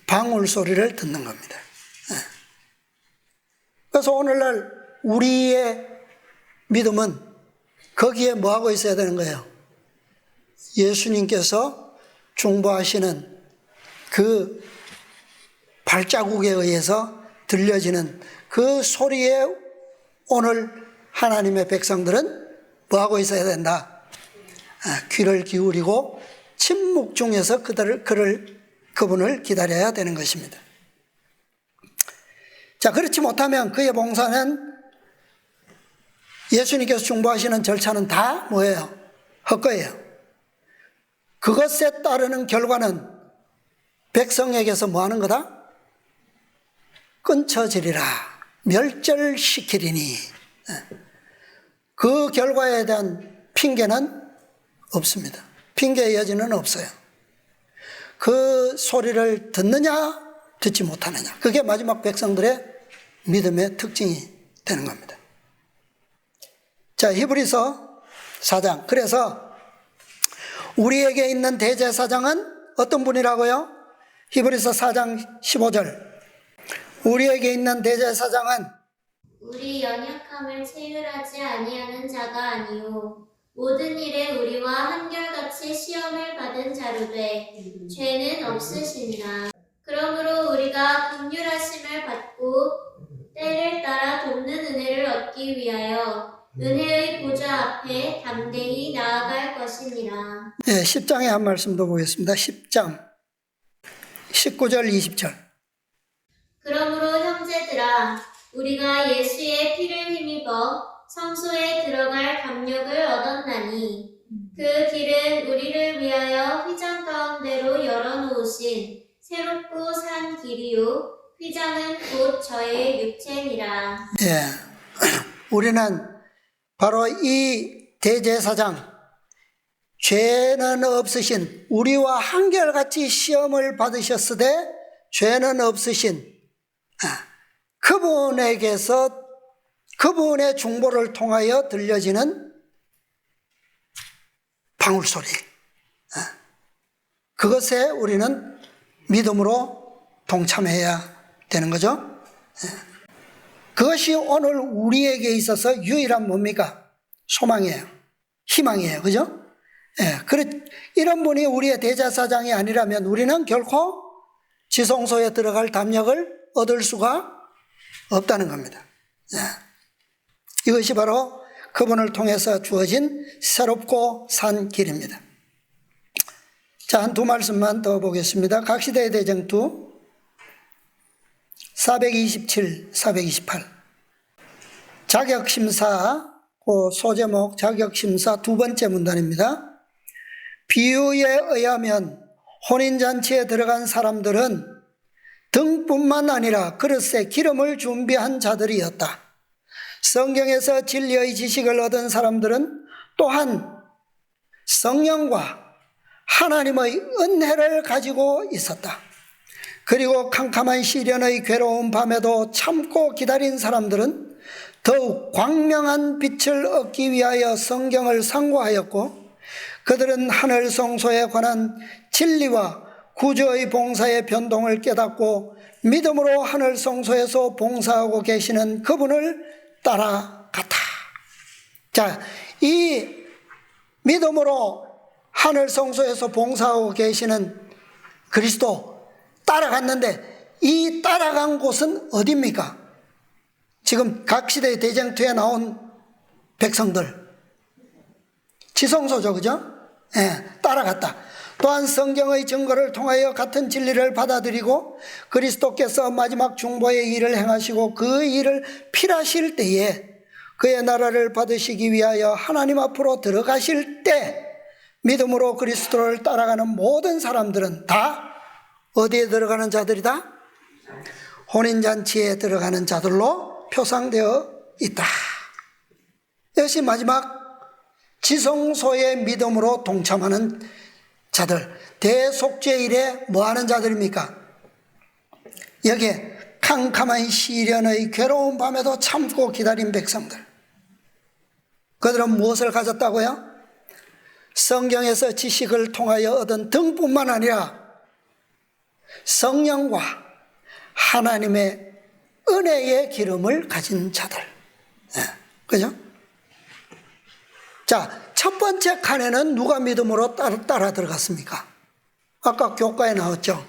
방울 소리를 듣는 겁니다. 그래서 오늘날 우리의 믿음은 거기에 뭐하고 있어야 되는 거예요? 예수님께서 중보하시는 그 발자국에 의해서 들려지는 그 소리에 오늘 하나님의 백성들은 뭐하고 있어야 된다? 귀를 기울이고 침묵 중에서 그분을 기다려야 되는 것입니다. 자, 그렇지 못하면 그의 봉사는 예수님께서 중보하시는 절차는 다 뭐예요? 헛거예요. 그것에 따르는 결과는 백성에게서 뭐 하는 거다? 끊쳐지리라, 멸절시키리니. 그 결과에 대한 핑계는 없습니다. 핑계의 여지는 없어요. 그 소리를 듣느냐 듣지 못하느냐, 그게 마지막 백성들의 믿음의 특징이 되는 겁니다. 자, 히브리서 4장. 그래서 우리에게 있는 대제사장은 어떤 분이라고요? 히브리서 4장 15절. 우리에게 있는 대제사장은 우리 연약함을 체휼하지 아니하는 자가 아니요 모든 일에 우리와 한결같이 시험을 받은 자로되 죄는 없으시니라. 그러므로 우리가 긍휼하심을 받고 때를 따라 돕는 은혜를 얻기 위하여 은혜의 보좌 앞에 담대히 나아갈 것이니라. 네, 10장의 한 말씀 더 보겠습니다. 10장 19절 20절. 그러므로 형제들아 우리가 예수의 피를 힘입어 성소에 들어갈 담력을 얻었나니 그 길은 우리를 위하여 휘장 가운데로 열어놓으신 새롭고 산 길이요 휘장은 곧 저의 육체니라. 예, 우리는 바로 이 대제사장, 죄는 없으신, 우리와 한결같이 시험을 받으셨으되 죄는 없으신 그분에게서 그분의 중보를 통하여 들려지는 방울소리, 그것에 우리는 믿음으로 동참해야 되는 거죠. 그것이 오늘 우리에게 있어서 유일한 뭡니까? 소망이에요. 희망이에요. 그죠? 이런 분이 우리의 대제사장이 아니라면 우리는 결코 지성소에 들어갈 담력을 얻을 수가 없다는 겁니다. 이것이 바로 그분을 통해서 주어진 새롭고 산 길입니다. 자, 한 두 말씀만 더 보겠습니다. 각시대의 대쟁투 427, 428. 자격심사, 그 소제목 자격심사 두 번째 문단입니다. 비유에 의하면 혼인잔치에 들어간 사람들은 등뿐만 아니라 그릇에 기름을 준비한 자들이었다. 성경에서 진리의 지식을 얻은 사람들은 또한 성령과 하나님의 은혜를 가지고 있었다. 그리고 캄캄한 시련의 괴로운 밤에도 참고 기다린 사람들은 더욱 광명한 빛을 얻기 위하여 성경을 상고하였고, 그들은 하늘 성소에 관한 진리와 구주의 봉사의 변동을 깨닫고 믿음으로 하늘 성소에서 봉사하고 계시는 그분을 따라갔다. 자, 이 믿음으로 하늘 성소에서 봉사하고 계시는 그리스도 따라갔는데, 이 따라간 곳은 어디입니까? 지금 각 시대의 대쟁투에 나온 백성들, 지성소죠, 그죠? 따라갔다. 또한 성경의 증거를 통하여 같은 진리를 받아들이고 그리스도께서 마지막 중보의 일을 행하시고 그 일을 필하실 때에 그의 나라를 받으시기 위하여 하나님 앞으로 들어가실 때 믿음으로 그리스도를 따라가는 모든 사람들은 다 어디에 들어가는 자들이다? 혼인잔치에 들어가는 자들로 표상되어 있다. 이것이 마지막 지성소의 믿음으로 동참하는 자들, 대속죄일에 뭐하는 자들입니까? 여기에 캄캄한 시련의 괴로운 밤에도 참고 기다린 백성들, 그들은 무엇을 가졌다고요? 성경에서 지식을 통하여 얻은 등뿐만 아니라 성령과 하나님의 은혜의 기름을 가진 자들. 그죠? 자, 첫 번째 칸에는 누가 믿음으로 따라 들어갔습니까? 아까 교과에 나왔죠.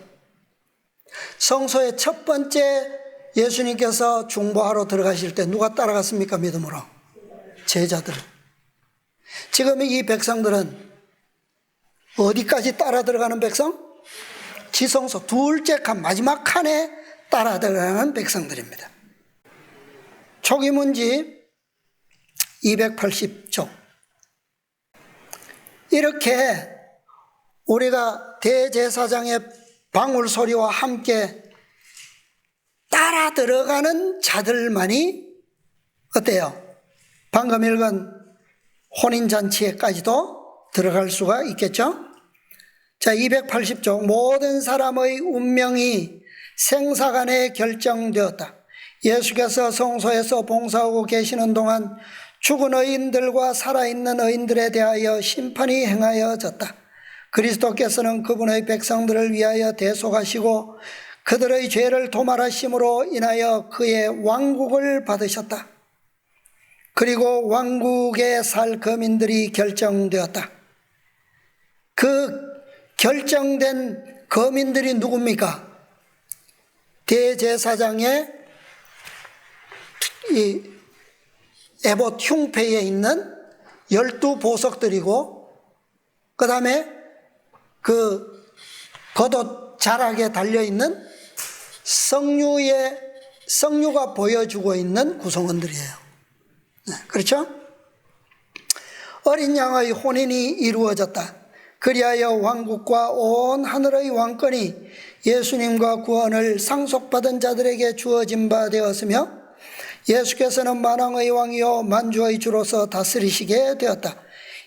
성소의 첫 번째 예수님께서 중보하러 들어가실 때 누가 따라갔습니까? 믿음으로. 제자들. 지금 이 백성들은 어디까지 따라 들어가는 백성? 지성소 둘째 칸, 마지막 칸에 따라 들어가는 백성들입니다. 초기문지 280쪽. 이렇게 우리가 대제사장의 방울 소리와 함께 따라 들어가는 자들만이 어때요? 방금 읽은 혼인잔치에까지도 들어갈 수가 있겠죠? 자, 280쪽. 모든 사람의 운명이 생사간에 결정되었다. 예수께서 성소에서 봉사하고 계시는 동안 죽은 의인들과 살아있는 의인들에 대하여 심판이 행하여졌다. 그리스도께서는 그분의 백성들을 위하여 대속하시고 그들의 죄를 도말하심으로 인하여 그의 왕국을 받으셨다. 그리고 왕국에 살 거민들이 결정되었다. 그 결정된 거민들이 누굽니까? 대제사장의 이 에봇 흉패에 있는 12보석들이고, 그 다음에 그 겉옷 자락에 달려있는 성류가 보여주고 있는 구성원들이에요. 그렇죠? 어린 양의 혼인이 이루어졌다. 그리하여 왕국과 온 하늘의 왕권이 예수님과 구원을 상속받은 자들에게 주어진 바 되었으며, 예수께서는 만왕의 왕이요 만주의 주로서 다스리시게 되었다.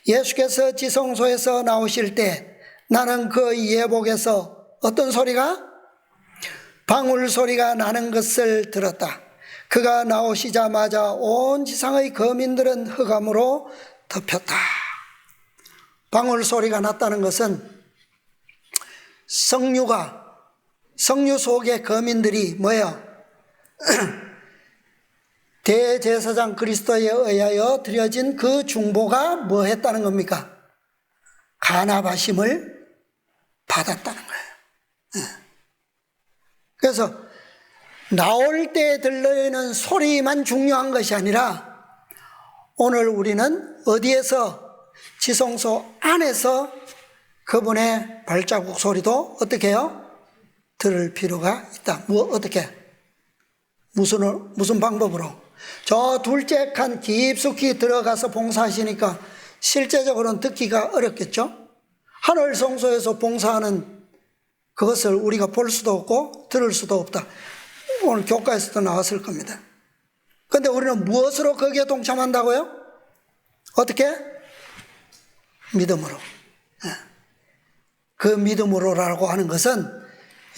예수께서 지성소에서 나오실 때 나는 그 예복에서 어떤 소리가? 방울 소리가 나는 것을 들었다. 그가 나오시자마자 온 지상의 거민들은 흑암으로 덮였다. 방울 소리가 났다는 것은 성류 속의 거민들이 뭐예요? 대제사장 그리스도에 의하여 드려진 그 중보가 뭐 했다는 겁니까? 간합하심을 받았다는 거예요. 그래서 나올 때 들리는 소리만 중요한 것이 아니라 오늘 우리는 어디에서, 지성소 안에서 그분의 발자국 소리도 어떻게 해요? 들을 필요가 있다. 어떻게? 무슨 방법으로? 저 둘째 칸 깊숙이 들어가서 봉사하시니까 실제적으로는 듣기가 어렵겠죠? 하늘 성소에서 봉사하는 그것을 우리가 볼 수도 없고 들을 수도 없다. 오늘 교과에서도 나왔을 겁니다. 그런데 우리는 무엇으로 거기에 동참한다고요? 어떻게? 믿음으로. 그 믿음으로라고 하는 것은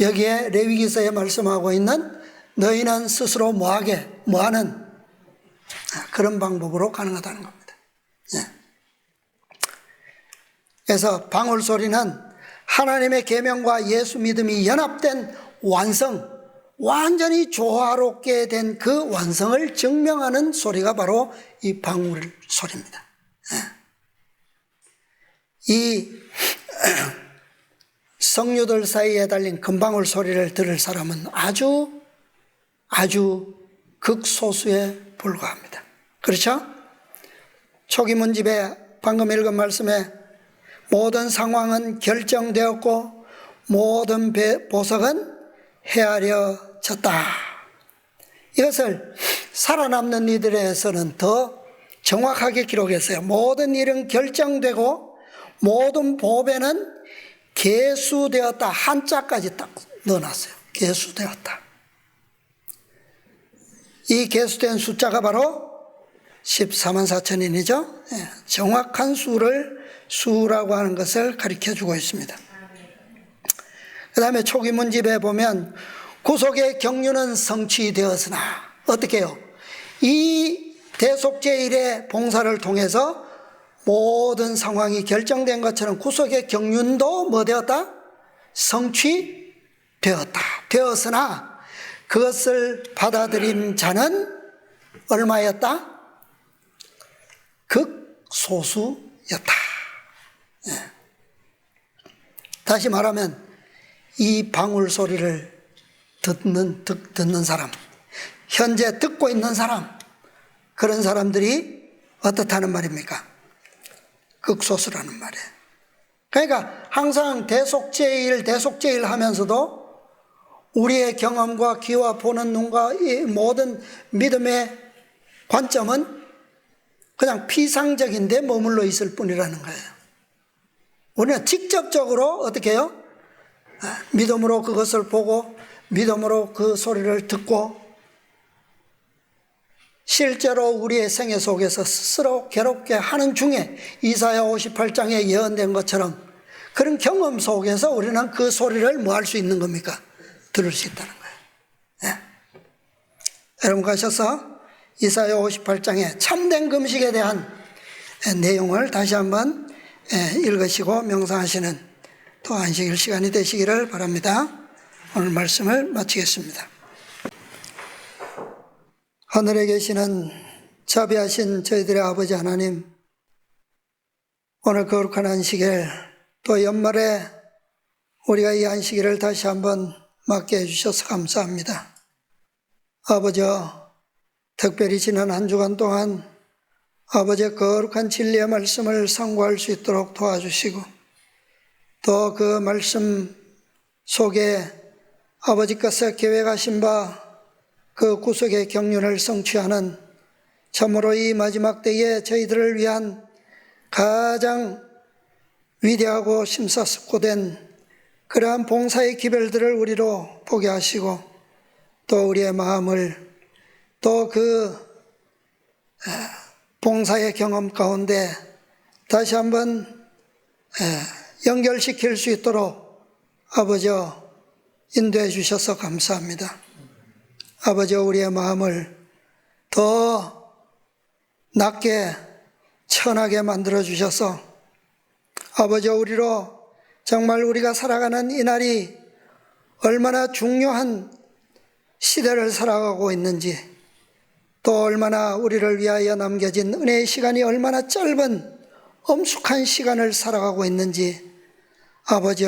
여기에 레위기서에 말씀하고 있는 너희는 스스로 뭐하는 그런 방법으로 가능하다는 겁니다. 그래서 방울소리는 하나님의 계명과 예수 믿음이 연합된 완전히 조화롭게 된 그 완성을 증명하는 소리가 바로 이 방울소리입니다. 이 성류들 사이에 달린 금방울 소리를 들을 사람은 아주 극소수에 불과합니다. 그렇죠? 초기문집에 방금 읽은 말씀에 모든 상황은 결정되었고 모든 보석은 헤아려졌다. 이것을 살아남는 이들에서는 더 정확하게 기록했어요. 모든 일은 결정되고 모든 보배는 계수되었다. 한자까지 딱 넣어놨어요. 계수되었다. 이 계수된 숫자가 바로 14만 4천인이죠. 정확한 수라고 하는 것을 가르쳐주고 있습니다. 그 다음에 초기문집에 보면 구속의 경륜은 성취되었으나 어떻게 해요? 이 대속제일의 봉사를 통해서 모든 상황이 결정된 것처럼 구속의 경륜도 뭐 되었다? 성취되었다. 되었으나 그것을 받아들인 자는 얼마였다? 극소수였다. 다시 말하면 이 방울 소리를 듣는 사람, 현재 듣고 있는 사람, 그런 사람들이 어떻다는 말입니까? 극소수라는 말이에요. 그러니까 항상 대속제일 하면서도 우리의 경험과 귀와 보는 눈과 이 모든 믿음의 관점은 그냥 피상적인데 머물러 있을 뿐이라는 거예요. 우리는 직접적으로 어떻게 해요? 믿음으로 그것을 보고 믿음으로 그 소리를 듣고 실제로 우리의 생애 속에서 스스로 괴롭게 하는 중에 이사야 58장에 예언된 것처럼 그런 경험 속에서 우리는 그 소리를 뭐 할 수 있는 겁니까? 들을 수 있다는 거예요. 여러분 가셔서 이사야 58장에 참된 금식에 대한 내용을 다시 한번 읽으시고 명상하시는 또 안식일 시간이 되시기를 바랍니다. 오늘 말씀을 마치겠습니다. 하늘에 계시는 자비하신 저희들의 아버지 하나님, 오늘 거룩한 안식일 또 연말에 우리가 이 안식일을 다시 한번 맞게 해주셔서 감사합니다. 아버지, 특별히 지난 한 주간 동안 아버지의 거룩한 진리의 말씀을 상고할 수 있도록 도와주시고 또 그 말씀 속에 아버지께서 계획하신 바 그 구속의 경륜을 성취하는 참으로 이 마지막 때에 저희들을 위한 가장 위대하고 심사숙고된 그러한 봉사의 기별들을 우리로 보게 하시고 또 우리의 마음을 또 그 봉사의 경험 가운데 다시 한번 연결시킬 수 있도록 아버지 인도해 주셔서 감사합니다. 아버지, 우리의 마음을 더 낮게 천하게 만들어 주셔서 아버지, 우리로 정말 우리가 살아가는 이 날이 얼마나 중요한 시대를 살아가고 있는지 또 얼마나 우리를 위하여 남겨진 은혜의 시간이 얼마나 짧은 엄숙한 시간을 살아가고 있는지 아버지,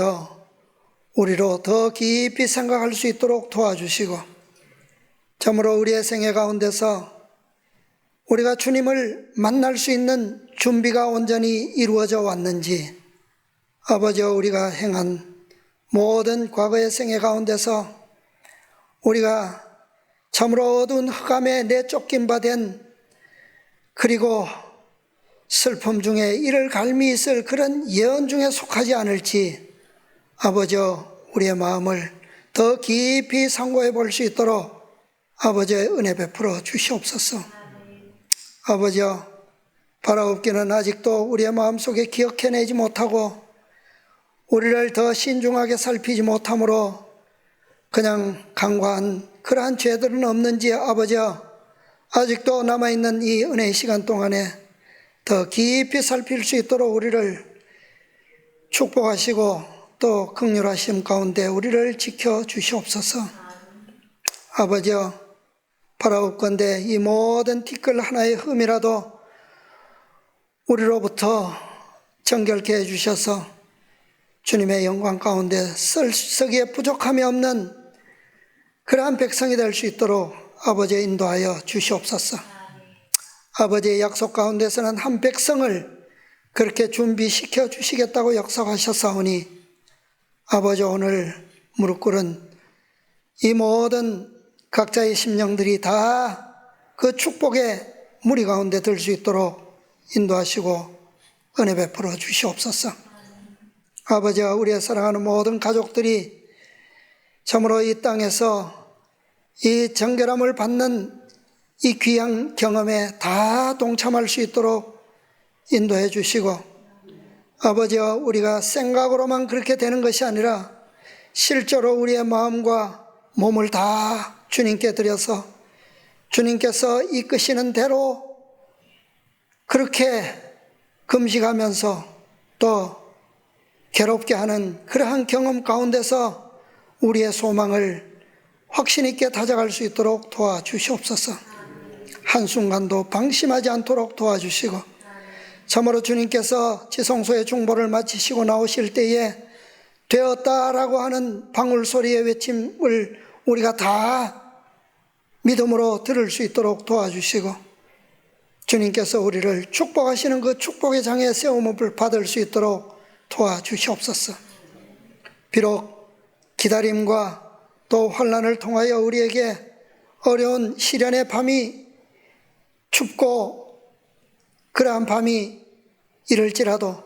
우리로 더 깊이 생각할 수 있도록 도와주시고 참으로 우리의 생애 가운데서 우리가 주님을 만날 수 있는 준비가 온전히 이루어져 왔는지 아버지, 우리가 행한 모든 과거의 생애 가운데서 우리가 참으로 어두운 흑암에 내쫓긴 바 된 그리고 슬픔 중에 이를 갈미 있을 그런 예언 중에 속하지 않을지 아버지, 우리의 마음을 더 깊이 상고해 볼 수 있도록 아버지의 은혜 베풀어 주시옵소서. 아버지여, 바라옵기는 아직도 우리의 마음속에 기억해내지 못하고 우리를 더 신중하게 살피지 못함으로 그냥 간과한 그러한 죄들은 없는지 아버지여, 아직도 남아있는 이 은혜의 시간 동안에 더 깊이 살필 수 있도록 우리를 축복하시고 또 긍휼하심 가운데 우리를 지켜 주시옵소서. 아버지여, 바라옵건대 이 모든 티끌 하나의 흠이라도 우리로부터 정결케 해주셔서 주님의 영광 가운데 쓰기에 부족함이 없는 그러한 백성이 될 수 있도록 아버지 인도하여 주시옵소서. 아버지의 약속 가운데서는 한 백성을 그렇게 준비시켜 주시겠다고 약속하셨사오니 아버지, 오늘 무릎 꿇은 이 모든 각자의 심령들이 다 그 축복의 무리 가운데 들 수 있도록 인도하시고 은혜 베풀어 주시옵소서. 아버지와 우리의 사랑하는 모든 가족들이 참으로 이 땅에서 이 정결함을 받는 이 귀한 경험에 다 동참할 수 있도록 인도해 주시고, 아버지여, 우리가 생각으로만 그렇게 되는 것이 아니라 실제로 우리의 마음과 몸을 다 주님께 드려서 주님께서 이끄시는 대로 그렇게 금식하면서 또 괴롭게 하는 그러한 경험 가운데서 우리의 소망을 확신 있게 다져갈 수 있도록 도와주시옵소서. 한순간도 방심하지 않도록 도와주시고, 참으로 주님께서 지성소의 중보를 마치시고 나오실 때에 되었다라고 하는 방울 소리의 외침을 우리가 다 믿음으로 들을 수 있도록 도와주시고, 주님께서 우리를 축복하시는 그 축복의 장에 세움을 받을 수 있도록 도와주시옵소서. 비록 기다림과 또 환난을 통하여 우리에게 어려운 시련의 밤이 춥고 그러한 밤이 이를지라도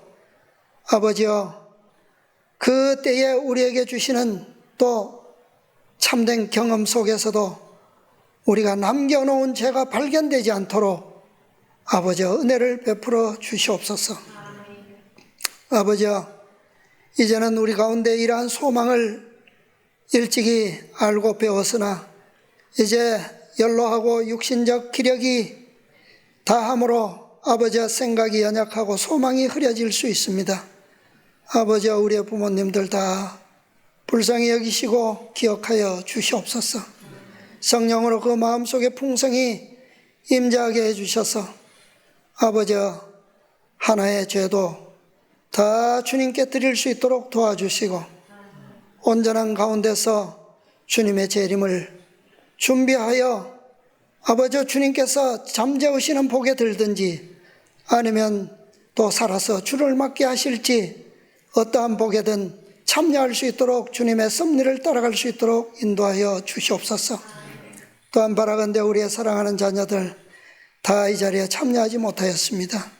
아버지여, 그 때에 우리에게 주시는 또 참된 경험 속에서도 우리가 남겨놓은 죄가 발견되지 않도록 아버지여, 은혜를 베풀어 주시옵소서. 아버지여, 이제는 우리 가운데 이러한 소망을 일찍이 알고 배웠으나 이제 연로하고 육신적 기력이 다함으로 아버지의 생각이 연약하고 소망이 흐려질 수 있습니다. 아버지와 우리의 부모님들 다 불쌍히 여기시고 기억하여 주시옵소서. 성령으로 그 마음속에 풍성히 임재하게 해주셔서 아버지와 하나의 죄도 다 주님께 드릴 수 있도록 도와주시고, 온전한 가운데서 주님의 재림을 준비하여 아버지 주님께서 잠재우시는 복에 들든지 아니면 또 살아서 주를 맞게 하실지 어떠한 복에든 참여할 수 있도록 주님의 섭리를 따라갈 수 있도록 인도하여 주시옵소서. 또한 바라건대 우리의 사랑하는 자녀들 다 이 자리에 참여하지 못하였습니다.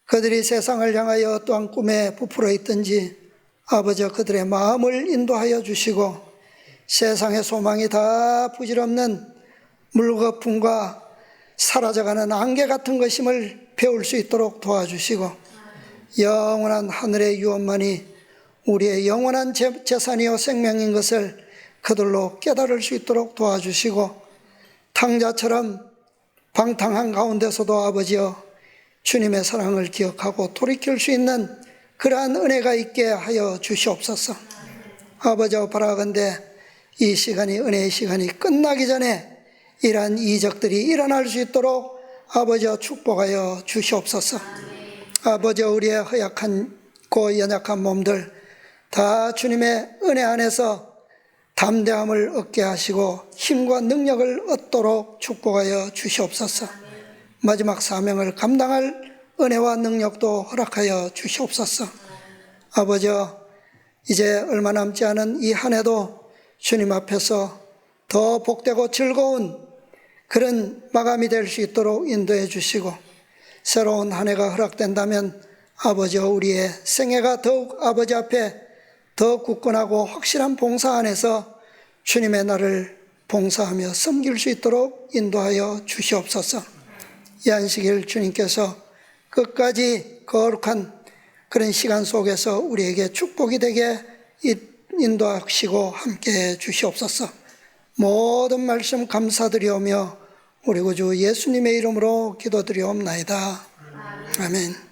그들이 세상을 향하여 또한 꿈에 부풀어 있든지 아버지, 그들의 마음을 인도하여 주시고 세상의 소망이 다 부질없는 물거품과 사라져가는 안개 같은 것임을 배울 수 있도록 도와주시고, 영원한 하늘의 유업만이 우리의 영원한 재산이요 생명인 것을 그들로 깨달을 수 있도록 도와주시고, 탕자처럼 방탕한 가운데서도 아버지여 주님의 사랑을 기억하고 돌이킬 수 있는 그러한 은혜가 있게 하여 주시옵소서. 아버지와 바라건대 이 시간이, 은혜의 시간이 끝나기 전에 이러한 이적들이 일어날 수 있도록 아버지와 축복하여 주시옵소서. 아버지와 우리의 허약하고 연약한 몸들 다 주님의 은혜 안에서 담대함을 얻게 하시고 힘과 능력을 얻도록 축복하여 주시옵소서. 마지막 사명을 감당할 은혜와 능력도 허락하여 주시옵소서. 아버지여, 이제 얼마 남지 않은 이 한 해도 주님 앞에서 더 복되고 즐거운 그런 마감이 될 수 있도록 인도해 주시고, 새로운 한 해가 허락된다면 아버지여, 우리의 생애가 더욱 아버지 앞에 더 굳건하고 확실한 봉사 안에서 주님의 날을 봉사하며 섬길 수 있도록 인도하여 주시옵소서. 이 안식일 주님께서 끝까지 거룩한 그런 시간 속에서 우리에게 축복이 되게 인도하시고 함께해 주시옵소서. 모든 말씀 감사드리오며 우리 구주 예수님의 이름으로 기도드리옵나이다. 아멘.